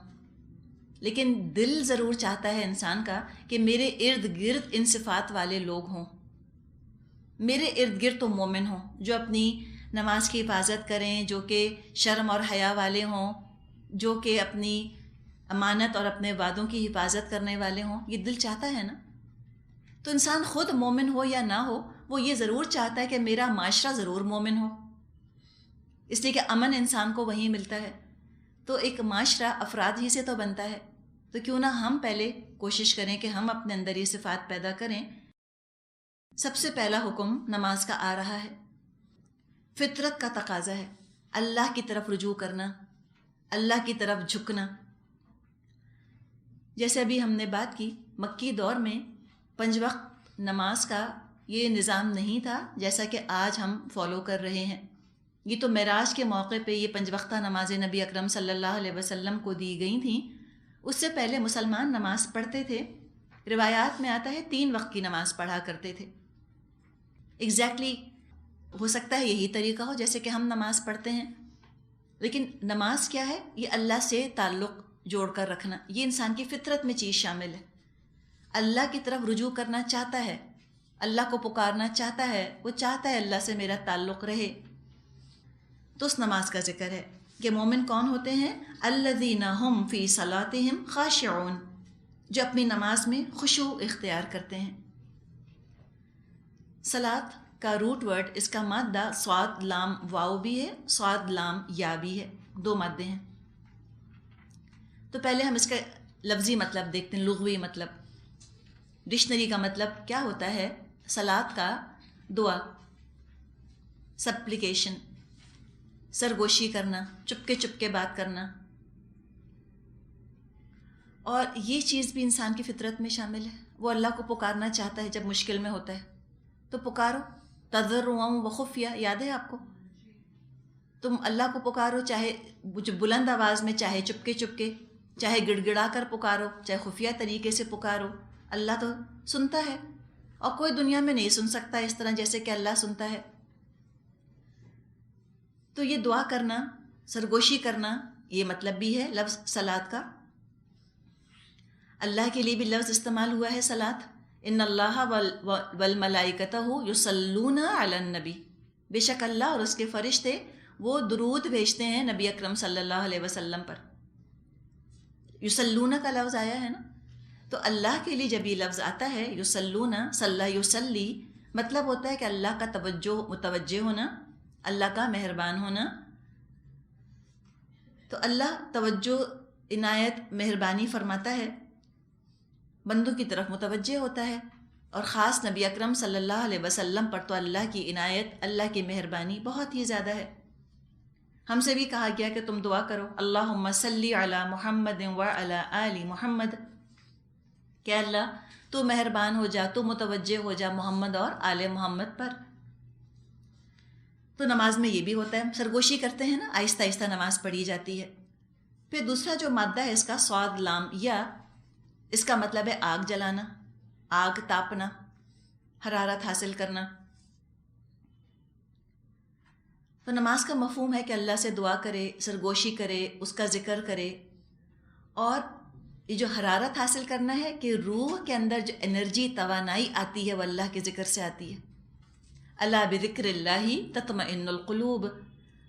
لیکن دل ضرور چاہتا ہے انسان کا کہ میرے ارد گرد ان صفات والے لوگ ہوں. میرے ارد گرد تو مومن ہوں جو اپنی نماز کی حفاظت کریں جو کہ شرم اور حیا والے ہوں، جو کہ اپنی امانت اور اپنے وعدوں کی حفاظت کرنے والے ہوں. یہ دل چاہتا ہے نا. تو انسان خود مومن ہو یا نہ ہو، وہ یہ ضرور چاہتا ہے کہ میرا معاشرہ ضرور مومن ہو، اس لیے کہ امن انسان کو وہیں ملتا ہے. تو ایک معاشرہ افراد ہی سے تو بنتا ہے. تو کیوں نہ ہم پہلے کوشش کریں کہ ہم اپنے اندر یہ صفات پیدا کریں. سب سے پہلا حکم نماز کا آ رہا ہے، فطرت کا تقاضا ہے، اللہ کی طرف رجوع کرنا، اللہ کی طرف جھکنا. جیسے ابھی ہم نے بات کی، مکی دور میں 5 وقت نماز کا یہ نظام نہیں تھا جیسا کہ آج ہم فالو کر رہے ہیں. یہ تو معراج کے موقع پہ یہ 5 وقتہ نمازیں نبی اکرم صلی اللہ علیہ وسلم کو دی گئی تھیں. اس سے پہلے مسلمان نماز پڑھتے تھے. روایات میں آتا ہے 3 وقت کی نماز پڑھا کرتے تھے. ایگزیکٹلی ہو سکتا ہے یہی طریقہ ہو جیسے کہ ہم نماز پڑھتے ہیں، لیکن نماز کیا ہے؟ یہ اللہ سے تعلق جوڑ کر رکھنا. یہ انسان کی فطرت میں چیز شامل ہے. اللہ کی طرف رجوع کرنا چاہتا ہے، اللہ کو پکارنا چاہتا ہے، وہ چاہتا ہے اللہ سے میرا تعلق رہے. تو اس نماز کا ذکر ہے کہ مومن کون ہوتے ہیں؟ الذین هم فی صلاتہم خاشعون، جو اپنی نماز میں خشوع اختیار کرتے ہیں. صلاۃ کا روٹ ورڈ، اس کا مادہ صاد لام واو بھی ہے، صاد لام یا بھی ہے، 2 مادے ہیں. تو پہلے ہم اس کا لفظی مطلب دیکھتے ہیں، لغوی مطلب. ڈکشنری کا مطلب کیا ہوتا ہے؟ صلاۃ کا دعا، سپلیکیشن، سرگوشی کرنا، چپکے بات کرنا. اور یہ چیز بھی انسان کی فطرت میں شامل ہے. وہ اللہ کو پکارنا چاہتا ہے جب مشکل میں ہوتا ہے تو پکارو، تضرعا و خفیہ. یاد ہے آپ کو؟ تم اللہ کو پکارو، چاہے بلند آواز میں، چاہے چپکے، چاہے گڑ گڑا کر پکارو، چاہے خفیہ طریقے سے پکارو. اللہ تو سنتا ہے، اور کوئی دنیا میں نہیں سن سکتا اس طرح جیسے کہ اللہ سنتا ہے. تو یہ دعا کرنا، سرگوشی کرنا، یہ مطلب بھی ہے لفظ صلاۃ کا. اللہ کے لیے بھی لفظ استعمال ہوا ہے صلاۃ. ان اللہ والملائکتہ یصلون علی النبی، بے شک اللہ اور اس کے فرشتے وہ درود بھیجتے ہیں نبی اکرم صلی اللہ علیہ وسلم پر. یصلون کا لفظ آیا ہے نا. تو اللہ کے لیے جب یہ لفظ آتا ہے یصلون، صلی یصلی، مطلب ہوتا ہے کہ اللہ کا متوجہ ہونا، اللہ کا مہربان ہونا. تو اللہ توجہ، عنایت، مہربانی فرماتا ہے، بندوں کی طرف متوجہ ہوتا ہے. اور خاص نبی اکرم صلی اللہ علیہ وسلم پر تو اللہ کی عنایت، اللہ کی مہربانی بہت ہی زیادہ ہے. ہم سے بھی کہا گیا کہ تم دعا کرو، اللہم صلی علی محمد وعلی آل محمد، کہ اللہ تو مہربان ہو جا، تو متوجہ ہو جا محمد اور آل محمد پر. تو نماز میں یہ بھی ہوتا ہے، سرگوشی کرتے ہیں نا، آہستہ آہستہ نماز پڑھی جاتی ہے. پھر دوسرا جو مادہ ہے اس کا صاد لام یا، اس کا مطلب ہے آگ جلانا، آگ تاپنا، حرارت حاصل کرنا. تو نماز کا مفہوم ہے کہ اللہ سے دعا کرے، سرگوشی کرے، اس کا ذکر کرے. اور یہ جو حرارت حاصل کرنا ہے کہ روح کے اندر جو انرجی، توانائی آتی ہے وہ اللہ کے ذکر سے آتی ہے. الا بذکر اللہ تطمئن القلوب،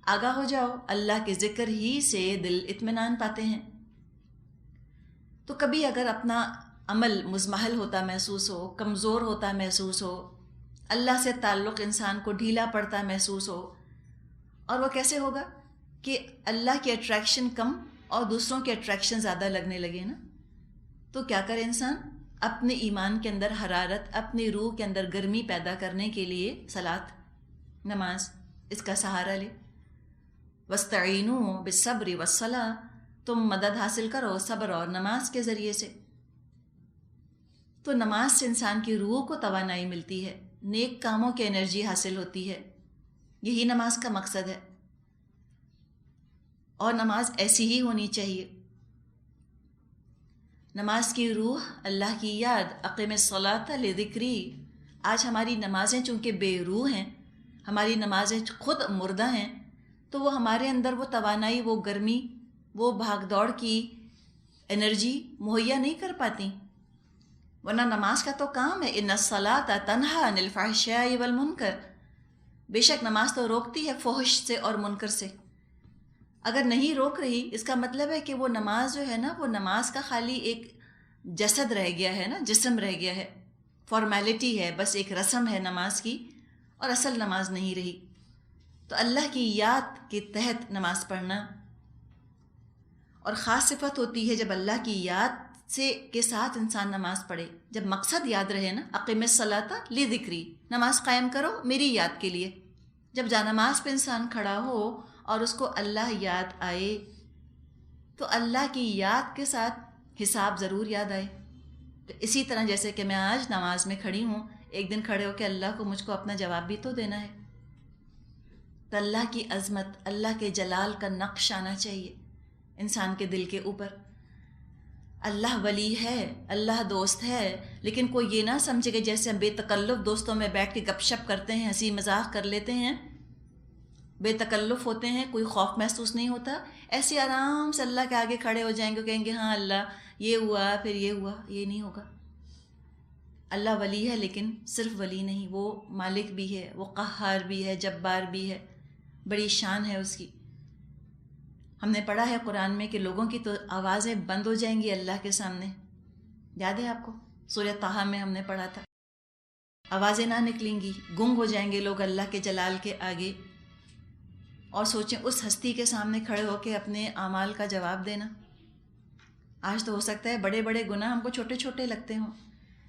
آگاہ ہو جاؤ، اللہ کے ذکر ہی سے دل اطمینان پاتے ہیں. تو کبھی اگر اپنا عمل مزمحل ہوتا محسوس ہو، کمزور ہوتا محسوس ہو، اللہ سے تعلق انسان کو ڈھیلا پڑتا محسوس ہو، اور وہ کیسے ہوگا کہ اللہ کی اٹریکشن کم اور دوسروں کی اٹریکشن زیادہ لگنے لگے نا. تو کیا کرے انسان؟ اپنے ایمان کے اندر حرارت، اپنی روح کے اندر گرمی پیدا کرنے کے لیے صلاۃ، نماز، اس کا سہارا لے. وَاسْتَعِینُوا بِالصَّبْرِ وَالصَّلَاةِ، تم مدد حاصل کرو صبر اور نماز کے ذریعے سے. تو نماز سے انسان کی روح کو توانائی ملتی ہے، نیک کاموں کی انرجی حاصل ہوتی ہے. یہی نماز کا مقصد ہے. اور نماز ایسی ہی ہونی چاہیے. نماز کی روح اللہ کی یاد، اقیم الصلاۃ لذکری. آج ہماری نمازیں چونکہ بے روح ہیں، ہماری نمازیں خود مردہ ہیں، تو وہ ہمارے اندر وہ توانائی، وہ گرمی، وہ بھاگ دوڑ کی انرجی مہیا نہیں کر پاتی. ورنہ نماز کا تو کام ہے، ان الصلاۃ تنہی عن الفحشاء والمنکر، بے شک نماز تو روکتی ہے فحش سے اور منکر سے. اگر نہیں روک رہی اس کا مطلب ہے کہ وہ نماز جو ہے نا وہ نماز کا خالی ایک جسد رہ گیا ہے نا، جسم رہ گیا ہے، فارمیلٹی ہے، بس ایک رسم ہے نماز کی، اور اصل نماز نہیں رہی. تو اللہ کی یاد کے تحت نماز پڑھنا، اور خاص صفت ہوتی ہے جب اللہ کی یاد سے کے ساتھ انسان نماز پڑھے، جب مقصد یاد رہے نا، اقیم الصلاۃ لذکری، نماز قائم کرو میری یاد کے لیے. جب جانماز پہ انسان کھڑا ہو اور اس کو اللہ یاد آئے تو اللہ کی یاد کے ساتھ حساب ضرور یاد آئے. تو اسی طرح جیسے کہ میں آج نماز میں کھڑی ہوں، ایک دن کھڑے ہو کہ اللہ کو مجھ کو اپنا جواب بھی تو دینا ہے. تو اللہ کی عظمت، اللہ کے جلال کا نقش آنا چاہیے انسان کے دل کے اوپر. اللہ ولی ہے، اللہ دوست ہے، لیکن کوئی یہ نہ سمجھے کہ جیسے ہم بے تکلف دوستوں میں بیٹھ کے گپ شپ کرتے ہیں، ہنسی مذاق کر لیتے ہیں، بے تکلف ہوتے ہیں، کوئی خوف محسوس نہیں ہوتا، ایسے آرام سے اللہ کے آگے کھڑے ہو جائیں گے، کہیں گے ہاں اللہ یہ ہوا پھر یہ ہوا. یہ نہیں ہوگا. اللہ ولی ہے لیکن صرف ولی نہیں، وہ مالک بھی ہے، وہ قہار بھی ہے، جبار بھی ہے، بڑی شان ہے اس کی. ہم نے پڑھا ہے قرآن میں کہ لوگوں کی تو آوازیں بند ہو جائیں گی اللہ کے سامنے. یاد ہے آپ کو؟ سورہ طٰہٰ میں ہم نے پڑھا تھا، آوازیں نہ نکلیں گی، گنگ ہو جائیں گے لوگ اللہ کے جلال کے آگے. اور سوچیں اس ہستی کے سامنے کھڑے ہو کے اپنے اعمال کا جواب دینا. آج تو ہو سکتا ہے بڑے بڑے گناہ ہم کو چھوٹے چھوٹے لگتے ہوں.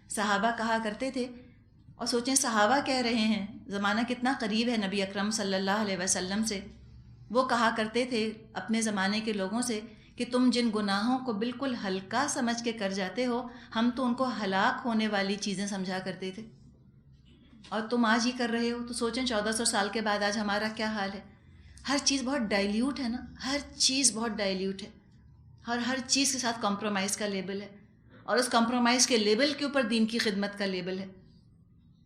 صحابہ کہا کرتے تھے، اور سوچیں صحابہ کہہ رہے ہیں، زمانہ کتنا قریب ہے نبی اکرم صلی اللہ علیہ وسلم سے. وہ کہا کرتے تھے اپنے زمانے کے لوگوں سے کہ تم جن گناہوں کو بالکل ہلکا سمجھ کے کر جاتے ہو، ہم تو ان کو ہلاک ہونے والی چیزیں سمجھا کرتے تھے، اور تم آج ہی کر رہے ہو. تو سوچیں 1400 سال کے بعد آج ہمارا کیا حال ہے. ہر چیز بہت ڈائلیوٹ ہے نا، ہر چیز بہت ڈائلیوٹ ہے، ہر چیز کے ساتھ کمپرومائز کا لیبل ہے، اور اس کمپرومائز کے لیبل کے اوپر دین کی خدمت کا لیبل ہے.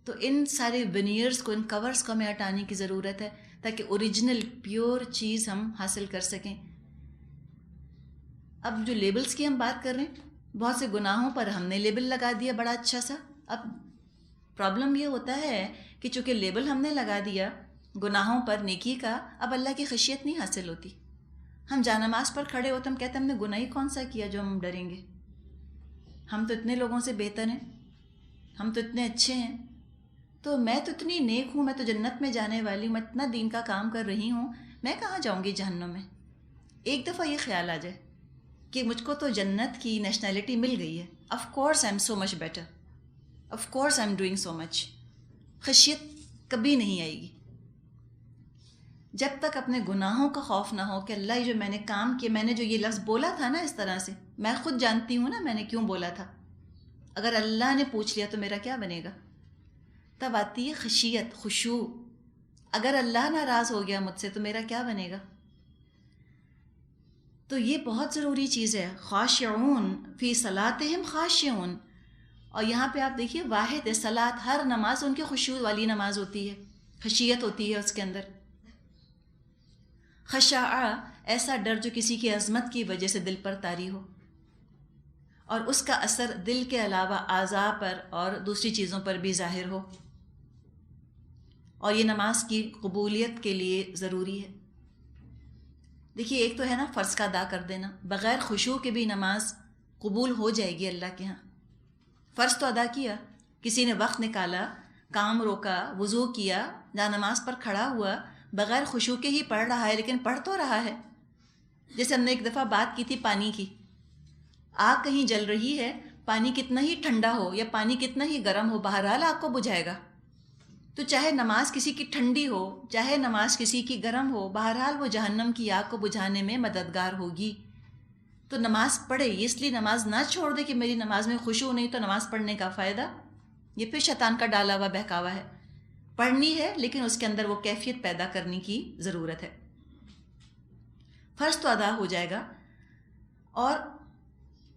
تو ان سارے ونیئرز کو، ان کورز کو ہمیں ہٹانے کی ضرورت ہے تاکہ اوریجنل پیور چیز ہم حاصل کر سکیں. اب جو لیبلز کی ہم بات کر رہے ہیں، بہت سے گناہوں پر ہم نے لیبل لگا دیا بڑا اچھا سا. اب پرابلم یہ ہوتا ہے کہ چونکہ لیبل ہم نے لگا دیا گناہوں پر نیکی کا، اب اللہ کی خشیت نہیں حاصل ہوتی. ہم جانماز پر کھڑے ہوتے ہم کہتے ہیں ہم نے گناہ ہی کون سا کیا جو ہم ڈریں گے، ہم تو اتنے لوگوں سے بہتر ہیں، ہم تو اتنے اچھے ہیں، تو میں تو اتنی نیک ہوں، میں تو جنت میں جانے والی ہوں، میں اتنا دین کا کام کر رہی ہوں، میں کہاں جاؤں گی جہنم میں. ایک دفعہ یہ خیال آ جائے کہ مجھ کو تو جنت کی نیشنلٹی مل گئی ہے، of course I am so much better, of course I am doing so much. خشیت کبھی نہیں آئے گی جب تک اپنے گناہوں کا خوف نہ ہو کہ اللہ یہ جو میں نے کام کیا، میں نے جو یہ لفظ بولا تھا نا اس طرح سے، میں خود جانتی ہوں نا میں نے کیوں بولا تھا، اگر اللہ نے پوچھ لیا تو میرا کیا بنے گا. تب آتی ہے خشیت، خشوع. اگر اللہ ناراض ہو گیا مجھ سے تو میرا کیا بنے گا. تو یہ بہت ضروری چیز ہے. خاشعون فی صلاتہم خاشعون، اور یہاں پہ آپ دیکھیے واحد ہے، صلات، ہر نماز ان کی خشوع والی نماز ہوتی ہے، خشیت ہوتی ہے اس کے اندر. خشاع ایسا ڈر جو کسی کی عظمت کی وجہ سے دل پر طاری ہو، اور اس کا اثر دل کے علاوہ اعضاء پر اور دوسری چیزوں پر بھی ظاہر ہو. اور یہ نماز کی قبولیت کے لیے ضروری ہے. دیکھیے ایک تو ہے نا فرض کا ادا کر دینا، بغیر خشوع کے بھی نماز قبول ہو جائے گی اللہ کے ہاں. فرض تو ادا کیا، کسی نے وقت نکالا، کام روکا، وضو کیا، جہاں نماز پر کھڑا ہوا، بغیر خشوع کے ہی پڑھ رہا ہے لیکن پڑھ تو رہا ہے. جیسے ہم نے ایک دفعہ بات کی تھی پانی کی، آگ کہیں جل رہی ہے، پانی کتنا ہی ٹھنڈا ہو یا پانی کتنا ہی گرم ہو، بہرحال آگ کو بجھائے گا. تو چاہے نماز کسی کی ٹھنڈی ہو، چاہے نماز کسی کی گرم ہو، بہرحال وہ جہنم کی آگ کو بجھانے میں مددگار ہوگی. تو نماز پڑھے، اس لیے نماز نہ چھوڑ دے کہ میری نماز میں خشوع نہیں تو نماز پڑھنے کا فائدہ. یہ پھر شیطان کا ڈالا ہوا بہکاوا ہے. پڑھنی ہے لیکن اس کے اندر وہ کیفیت پیدا کرنے کی ضرورت ہے. فرض تو ادا ہو جائے گا، اور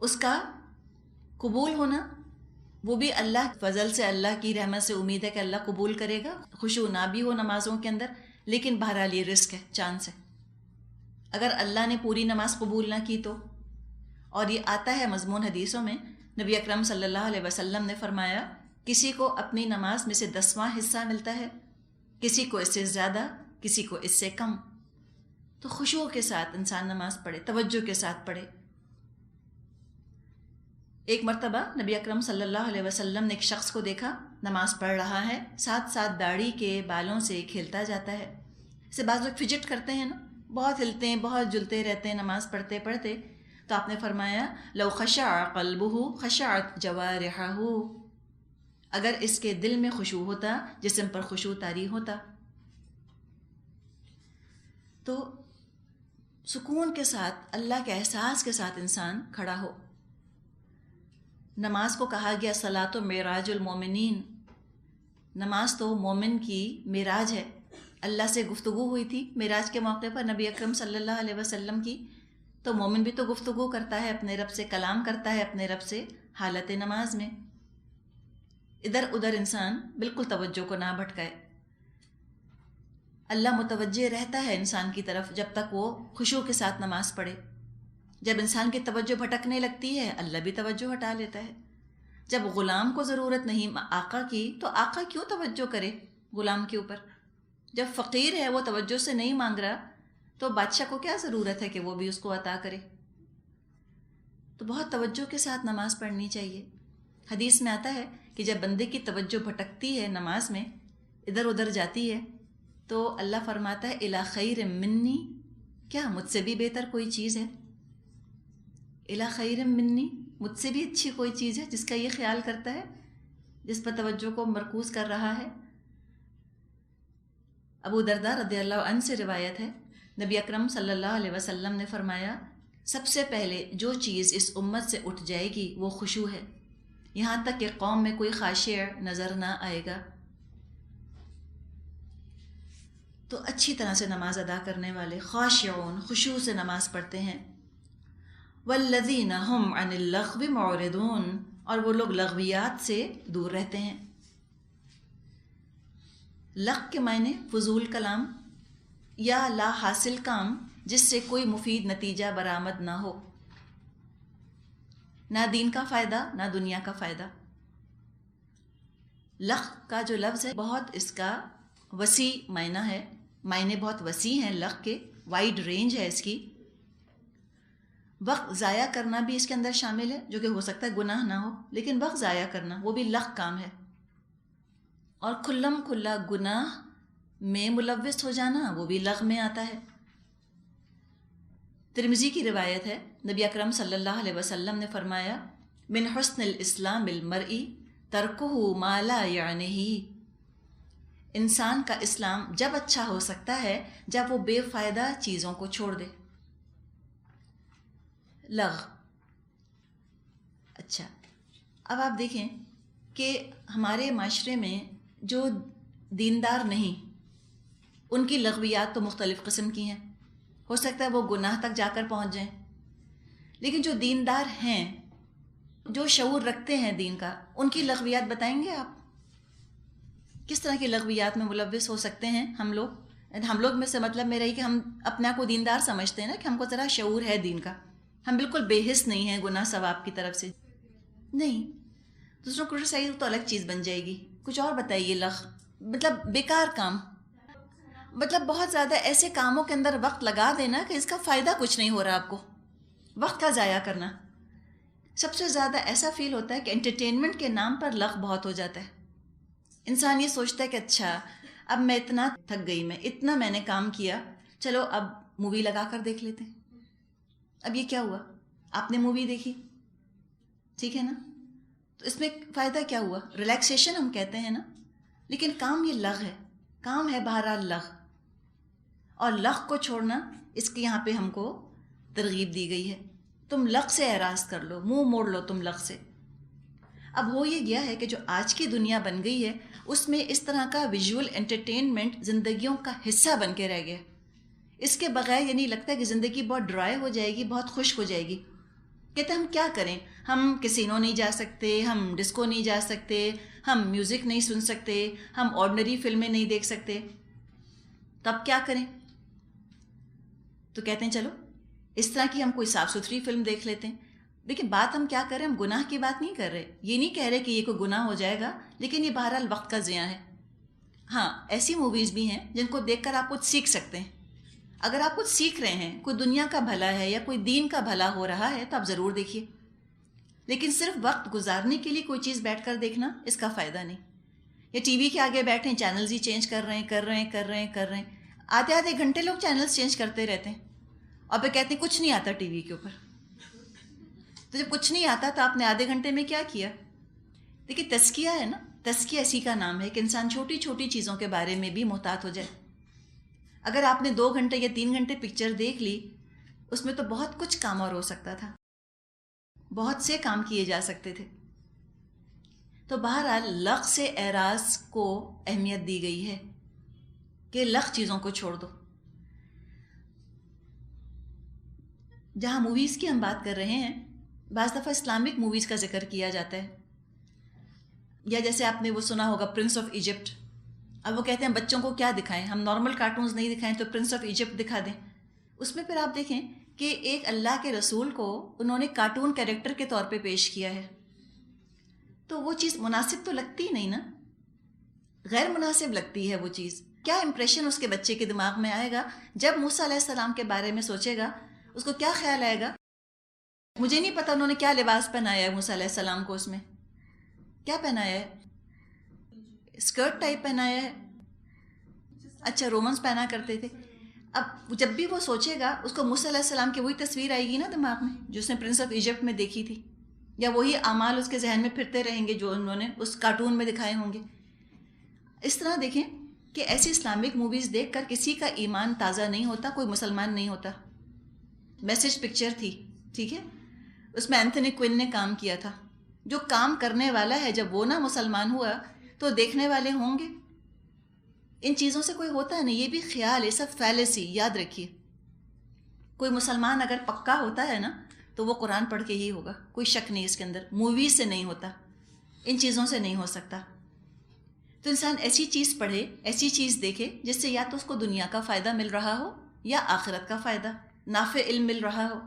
اس کا قبول ہونا وہ بھی اللہ فضل سے، اللہ کی رحمت سے امید ہے کہ اللہ قبول کرے گا. خشوع نہ بھی ہو نمازوں کے اندر، لیکن بہرحال یہ رزق ہے، چانس ہے. اگر اللہ نے پوری نماز قبول نہ کی تو، اور یہ آتا ہے مضمون حدیثوں میں، نبی اکرم صلی اللہ علیہ وسلم نے فرمایا کسی کو اپنی نماز میں سے 10واں حصہ ملتا ہے کسی کو اس سے زیادہ، کسی کو اس سے کم. تو خشوع کے ساتھ انسان نماز پڑھے، توجہ کے ساتھ پڑھے. ایک مرتبہ نبی اکرم صلی اللہ علیہ وسلم نے ایک شخص کو دیکھا نماز پڑھ رہا ہے، ساتھ ساتھ داڑھی کے بالوں سے کھیلتا جاتا ہے. اسے بعض لوگ فجٹ کرتے ہیں نا، بہت ہلتے ہیں، بہت جلتے رہتے ہیں نماز پڑھتے پڑھتے. تو آپ نے فرمایا لو خشع قلبہ خشعت جوارحہ، اگر اس کے دل میں خشوع ہوتا جسم پر خشوع طاری ہوتا. تو سکون کے ساتھ، اللہ کے احساس کے ساتھ انسان کھڑا ہو. نماز کو کہا گیا صلاۃ معراج المومنین، نماز تو مومن کی معراج ہے. اللہ سے گفتگو ہوئی تھی معراج کے موقع پر نبی اکرم صلی اللہ علیہ وسلم کی. تو مومن بھی تو گفتگو کرتا ہے اپنے رب سے، کلام کرتا ہے اپنے رب سے حالت نماز میں. ادھر ادھر انسان بالکل توجہ کو نہ بھٹکائے. اللہ متوجہ رہتا ہے انسان کی طرف جب تک وہ خشوع کے ساتھ نماز پڑھے. جب انسان کی توجہ بھٹکنے لگتی ہے اللہ بھی توجہ ہٹا لیتا ہے. جب غلام کو ضرورت نہیں آقا کی تو آقا کیوں توجہ کرے غلام کے اوپر؟ جب فقیر ہے وہ توجہ سے نہیں مانگ رہا تو بادشاہ کو کیا ضرورت ہے کہ وہ بھی اس کو عطا کرے؟ تو بہت توجہ کے ساتھ نماز پڑھنی چاہیے. حدیث میں آتا ہے کہ جب بندے کی توجہ بھٹکتی ہے نماز میں، ادھر ادھر جاتی ہے، تو اللہ فرماتا ہے الی خیر منی، کیا مجھ سے بھی بہتر کوئی چیز ہے؟ الی خیر منی، مجھ سے بھی اچھی کوئی چیز ہے جس کا یہ خیال کرتا ہے، جس پر توجہ کو مرکوز کر رہا ہے. ابو درداء رضی اللہ عنہ سے روایت ہے نبی اکرم صلی اللہ علیہ وسلم نے فرمایا سب سے پہلے جو چیز اس امت سے اٹھ جائے گی وہ خشوع ہے، یہاں تک کہ قوم میں کوئی خاشع نظر نہ آئے گا. تو اچھی طرح سے نماز ادا کرنے والے خاشعون، خشوع سے نماز پڑھتے ہیں. والذین هم عن اللغو معرضون، اور وہ لوگ لغویات سے دور رہتے ہیں. لغو کے معنی فضول کلام یا لا حاصل کام جس سے کوئی مفید نتیجہ برآمد نہ ہو، نہ دین کا فائدہ نہ دنیا کا فائدہ. لغو کا جو لفظ ہے بہت اس کا وسیع معنی ہے، معنی بہت وسیع ہیں لغو کے، وائڈ رینج ہے اس کی. وقت ضائع کرنا بھی اس کے اندر شامل ہے، جو کہ ہو سکتا ہے گناہ نہ ہو، لیکن وقت ضائع کرنا وہ بھی لغو کام ہے. اور کھلم کھلا گناہ میں ملوث ہو جانا وہ بھی لغو میں آتا ہے. ترمذی کی روایت ہے نبی اکرم صلی اللہ علیہ وسلم نے فرمایا من حسن الاسلام المرء ترکہ ما لا یعنیہ، انسان کا اسلام جب اچھا ہو سکتا ہے جب وہ بے فائدہ چیزوں کو چھوڑ دے. لغو. اچھا، اب آپ دیکھیں کہ ہمارے معاشرے میں جو دیندار نہیں، ان کی لغویات تو مختلف قسم کی ہیں، ہو سکتا ہے وہ گناہ تک جا کر پہنچ جائیں. لیکن جو دیندار ہیں، جو شعور رکھتے ہیں دین کا، ان کی لغویات بتائیں گے آپ؟ کس طرح کی لغویات میں ملوث ہو سکتے ہیں ہم لوگ میں سے مطلب میرا یہ کہ ہم اپنا کو دیندار سمجھتے ہیں نا، کہ ہم کو ذرا شعور ہے دین کا، ہم بالکل بے حس نہیں ہیں گناہ ثواب کی طرف سے. نہیں، دوسروں کو صحیح تو الگ چیز بن جائے گی. کچھ اور بتائیے. لغو مطلب بیکار کام، مطلب بہت زیادہ ایسے کاموں کے اندر وقت لگا دینا کہ اس کا فائدہ کچھ نہیں ہو رہا آپ کو، وقت کا ضائع کرنا. سب سے زیادہ ایسا فیل ہوتا ہے کہ انٹرٹینمنٹ کے نام پر لغو بہت ہو جاتا ہے. انسان یہ سوچتا ہے کہ اچھا اب میں اتنا تھک گئی، میں اتنا میں نے کام کیا، چلو اب مووی لگا کر دیکھ لیتے ہیں. اب یہ کیا ہوا؟ آپ نے مووی دیکھی، ٹھیک ہے نا، تو اس میں فائدہ کیا ہوا؟ ریلیکسیشن ہم کہتے ہیں نا، لیکن کام یہ لغو ہے، کام ہے بہرحال لغو. اور لغو کو چھوڑنا، اس کی یہاں پہ ہم کو ترغیب دی گئی ہے. تم لغو سے اعراض کر لو، منہ موڑ لو تم لغو سے. اب ہو یہ گیا ہے کہ جو آج کی دنیا بن گئی ہے اس میں اس طرح کا ویژول انٹرٹینمنٹ زندگیوں کا حصہ بن کے رہ گیا. اس کے بغیر یہ نہیں لگتا کہ زندگی بہت ڈرائی ہو جائے گی، بہت خشک ہو جائے گی. کہتے ہم کیا کریں، ہم کسینو نہیں جا سکتے، ہم ڈسکو نہیں جا سکتے، ہم میوزک نہیں سن سکتے، ہم آرڈنری فلمیں نہیں دیکھ سکتے، تب کیا کریں؟ تو کہتے ہیں چلو اس طرح کی ہم کوئی صاف ستھری فلم دیکھ لیتے ہیں. لیکن بات ہم کیا کریں، ہم گناہ کی بات نہیں کر رہے، یہ نہیں کہہ رہے کہ یہ کوئی گناہ ہو جائے گا، لیکن یہ بہرحال وقت کا ضیاع ہے. ہاں ایسی موویز بھی ہیں جن کو دیکھ کر آپ کچھ سیکھ سکتے ہیں. اگر آپ کچھ سیکھ رہے ہیں، کوئی دنیا کا بھلا ہے یا کوئی دین کا بھلا ہو رہا ہے، تو آپ ضرور دیکھیے. لیکن صرف وقت گزارنے کے لیے کوئی چیز بیٹھ کر دیکھنا، اس کا فائدہ نہیں. یا ٹی وی کے آگے بیٹھیں، چینلز ہی چینج کر رہے ہیں. آدھے گھنٹے لوگ چینلز چینج کرتے رہتے ہیں اور پھر کہتے ہیں کچھ نہیں آتا ٹی وی کے اوپر. تو جب کچھ نہیں آتا تو آپ نے آدھے گھنٹے میں کیا کیا؟ دیکھیے تزکیہ ہے نا، تزکیہ اسی کا نام ہے کہ انسان چھوٹی چھوٹی چیزوں کے بارے میں بھی محتاط ہو جائے. اگر آپ نے 2 گھنٹے یا 3 گھنٹے پکچر دیکھ لی، اس میں تو بہت کچھ کام اور ہو سکتا تھا، بہت سے کام کیے جا سکتے تھے. تو بہرحال لغو سے اعراض کو اہمیت دی گئی ہے کہ لغو چیزوں کو چھوڑ دو. جہاں موویز کی ہم بات کر رہے ہیں، بعض دفعہ اسلامک موویز کا ذکر کیا جاتا ہے. یا جیسے آپ نے وہ سنا ہوگا پرنس آف ایجپٹ. اب وہ کہتے ہیں بچوں کو کیا دکھائیں، ہم نارمل کارٹونز نہیں دکھائیں تو پرنس آف ایجپٹ دکھا دیں. اس میں پھر آپ دیکھیں کہ ایک اللہ کے رسول کو انہوں نے کارٹون کیریکٹر کے طور پہ پیش کیا ہے. تو وہ چیز مناسب تو لگتی نہیں نا، غیر مناسب لگتی ہے وہ چیز. کیا امپریشن اس کے بچے کے دماغ میں آئے گا جب موسیٰ علیہ السلام کے بارے میں سوچے گا؟ اس کو کیا خیال آئے گا؟ مجھے نہیں پتا انہوں نے کیا لباس پہنایا ہے موسیٰ علیہ السلام کو. اس میں کیا پہنایا ہے؟ اسکرٹ ٹائپ پہنایا ہے. اچھا رومنس پہنا کرتے تھے. اب جب بھی وہ سوچے گا اس کو موسیٰ علیہ السلام کی وہی تصویر آئے گی نا دماغ میں جو اس نے پرنس آف ایجپٹ میں دیکھی تھی، یا وہی اعمال اس کے ذہن میں پھرتے رہیں گے جو انہوں نے اس کارٹون میں دکھائے ہوں گے. اس طرح دیکھیں کہ ایسی اسلامک موویز دیکھ کر کسی کا ایمان تازہ نہیں ہوتا، کوئی مسلمان نہیں ہوتا. میسج پکچر تھی، ٹھیک ہے، اس میں اینتھنی کوئن نے کام کیا تھا. جو کام کرنے والا ہے جب وہ نہ مسلمان ہوا تو دیکھنے والے ہوں گے. ان چیزوں سے کوئی ہوتا ہے نہیں، یہ بھی خیال ہے، سب فیلیسی. یاد رکھیے کوئی مسلمان اگر پکا ہوتا ہے نا تو وہ قرآن پڑھ کے ہی ہوگا، کوئی شک نہیں اس کے اندر. موویز سے نہیں ہوتا، ان چیزوں سے نہیں ہو سکتا. تو انسان ایسی چیز پڑھے، ایسی چیز دیکھے جس سے یا تو اس کو دنیا کا فائدہ مل رہا ہو یا آخرت کا فائدہ، نافع علم مل رہا ہو.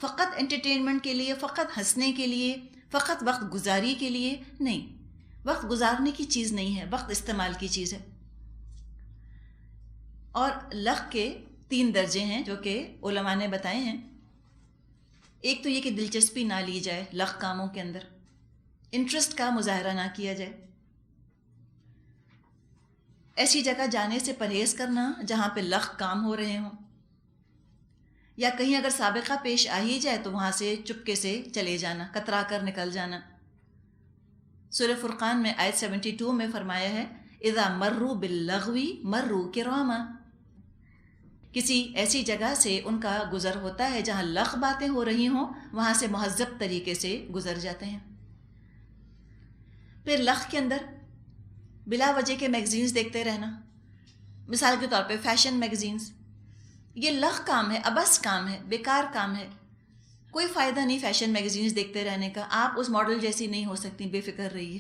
فقط انٹرٹینمنٹ کے لیے، فقط ہنسنے کے لیے، فقط وقت گزاری کے لیے نہیں. وقت گزارنے کی چیز نہیں ہے، وقت استعمال کی چیز ہے. اور لغو کے 3 درجے ہیں جو کہ علماء نے بتائے ہیں. ایک تو یہ کہ دلچسپی نہ لی جائے لغو کاموں کے اندر، انٹرسٹ کا مظاہرہ نہ کیا جائے. ایسی جگہ جانے سے پرہیز کرنا جہاں پہ لغو کام ہو رہے ہوں، یا کہیں اگر سابقہ پیش آ ہی جائے تو وہاں سے چپکے سے چلے جانا، کترا کر نکل جانا. سورہ فرقان میں آیت 72 میں فرمایا ہے اذا مروا باللغو مروا کراما. کسی ایسی جگہ سے ان کا گزر ہوتا ہے جہاں لغو باتیں ہو رہی ہوں، وہاں سے مہذب طریقے سے گزر جاتے ہیں. پھر لغو کے اندر بلا وجہ کے میگزینز دیکھتے رہنا، مثال کے طور پہ فیشن میگزینز. یہ لغو کام ہے، ابس کام ہے، بیکار کام ہے. کوئی فائدہ نہیں فیشن میگزینز دیکھتے رہنے کا. آپ اس ماڈل جیسی نہیں ہو سکتی، بے فکر رہیے.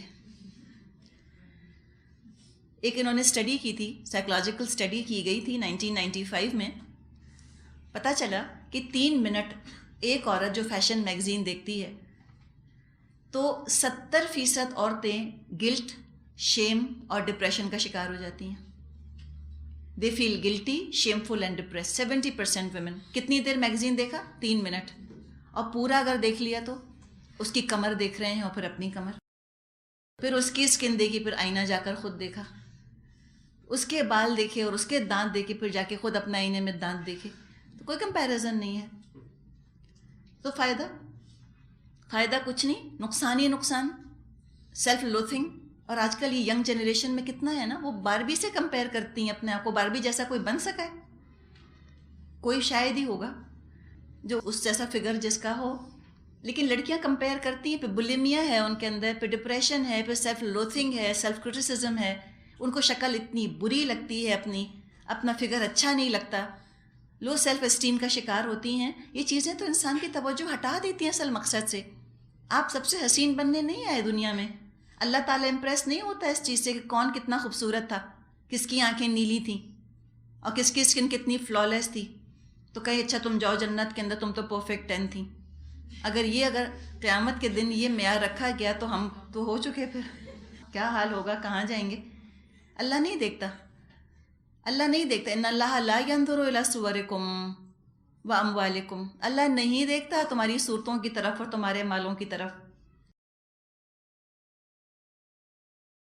ایک انہوں نے اسٹڈی کی تھی، سائیکولوجیکل اسٹڈی کی گئی تھی 1995 میں. پتہ چلا کہ 3 منٹ ایک عورت جو فیشن میگزین دیکھتی ہے تو 70% عورتیں گلٹ، شیم اور ڈپریشن کا شکار ہو جاتی ہیں. دے فیل گلٹی، شیمفل اینڈ ڈپریس. 70% ویمن. کتنی دیر میگزین دیکھا؟ 3 منٹ. اور پورا اگر دیکھ لیا تو اس کی کمر دیکھ رہے ہیں اور پھر اپنی کمر، پھر اس کی اسکن دیکھی، پھر آئینہ جا کر خود دیکھا، اس کے بال دیکھے اور اس کے دانت دیکھے، پھر جا کے خود اپنا آئینے میں دانت دیکھے. تو کوئی کمپیریزن نہیں ہے. تو فائدہ کچھ نہیں، نقصان ہی نقصان. سیلف لوتھنگ. اور آج کل یہ ینگ جنریشن میں کتنا ہے نا، وہ باربی سے کمپیئر کرتی ہیں اپنے آپ کو. باربی جیسا کوئی بن سکا ہے؟ کوئی شاید ہی ہوگا جو اس جیسا فگر جس کا ہو. لیکن لڑکیاں کمپیئر کرتی ہیں، پھر بلیمیا ہے ان کے اندر، پھر ڈپریشن ہے، پھر سیلف لوتھنگ ہے، سیلف کرٹیسزم ہے. ان کو شکل اتنی بری لگتی ہے، اپنا فگر اچھا نہیں لگتا، لو سیلف اسٹیم کا شکار ہوتی ہیں. یہ چیزیں تو انسان کی توجہ ہٹا دیتی ہیں اصل مقصد سے. آپ سب سے حسین بننے نہیں آئے دنیا میں. اللہ تعالیٰ امپریس نہیں ہوتا اس چیز سے کہ کون کتنا خوبصورت تھا، کس کی آنکھیں نیلی تھیں اور کس کی اسکن کتنی فلالیس تھی. تو کہیں اچھا تم جاؤ جنت کے اندر، تم تو پرفیکٹ 10 تھیں. اگر قیامت کے دن یہ معیار رکھا گیا تو ہم تو ہو چکے، پھر کیا حال ہوگا، کہاں جائیں گے. اللہ نہیں دیکھتا، اللہ نہیں دیکھتا. ان اللہ لا ينظر الى صورکم و اموالکم، اللہ نہیں دیکھتا تمہاری صورتوں کی طرف اور تمہارے مالوں کی طرف.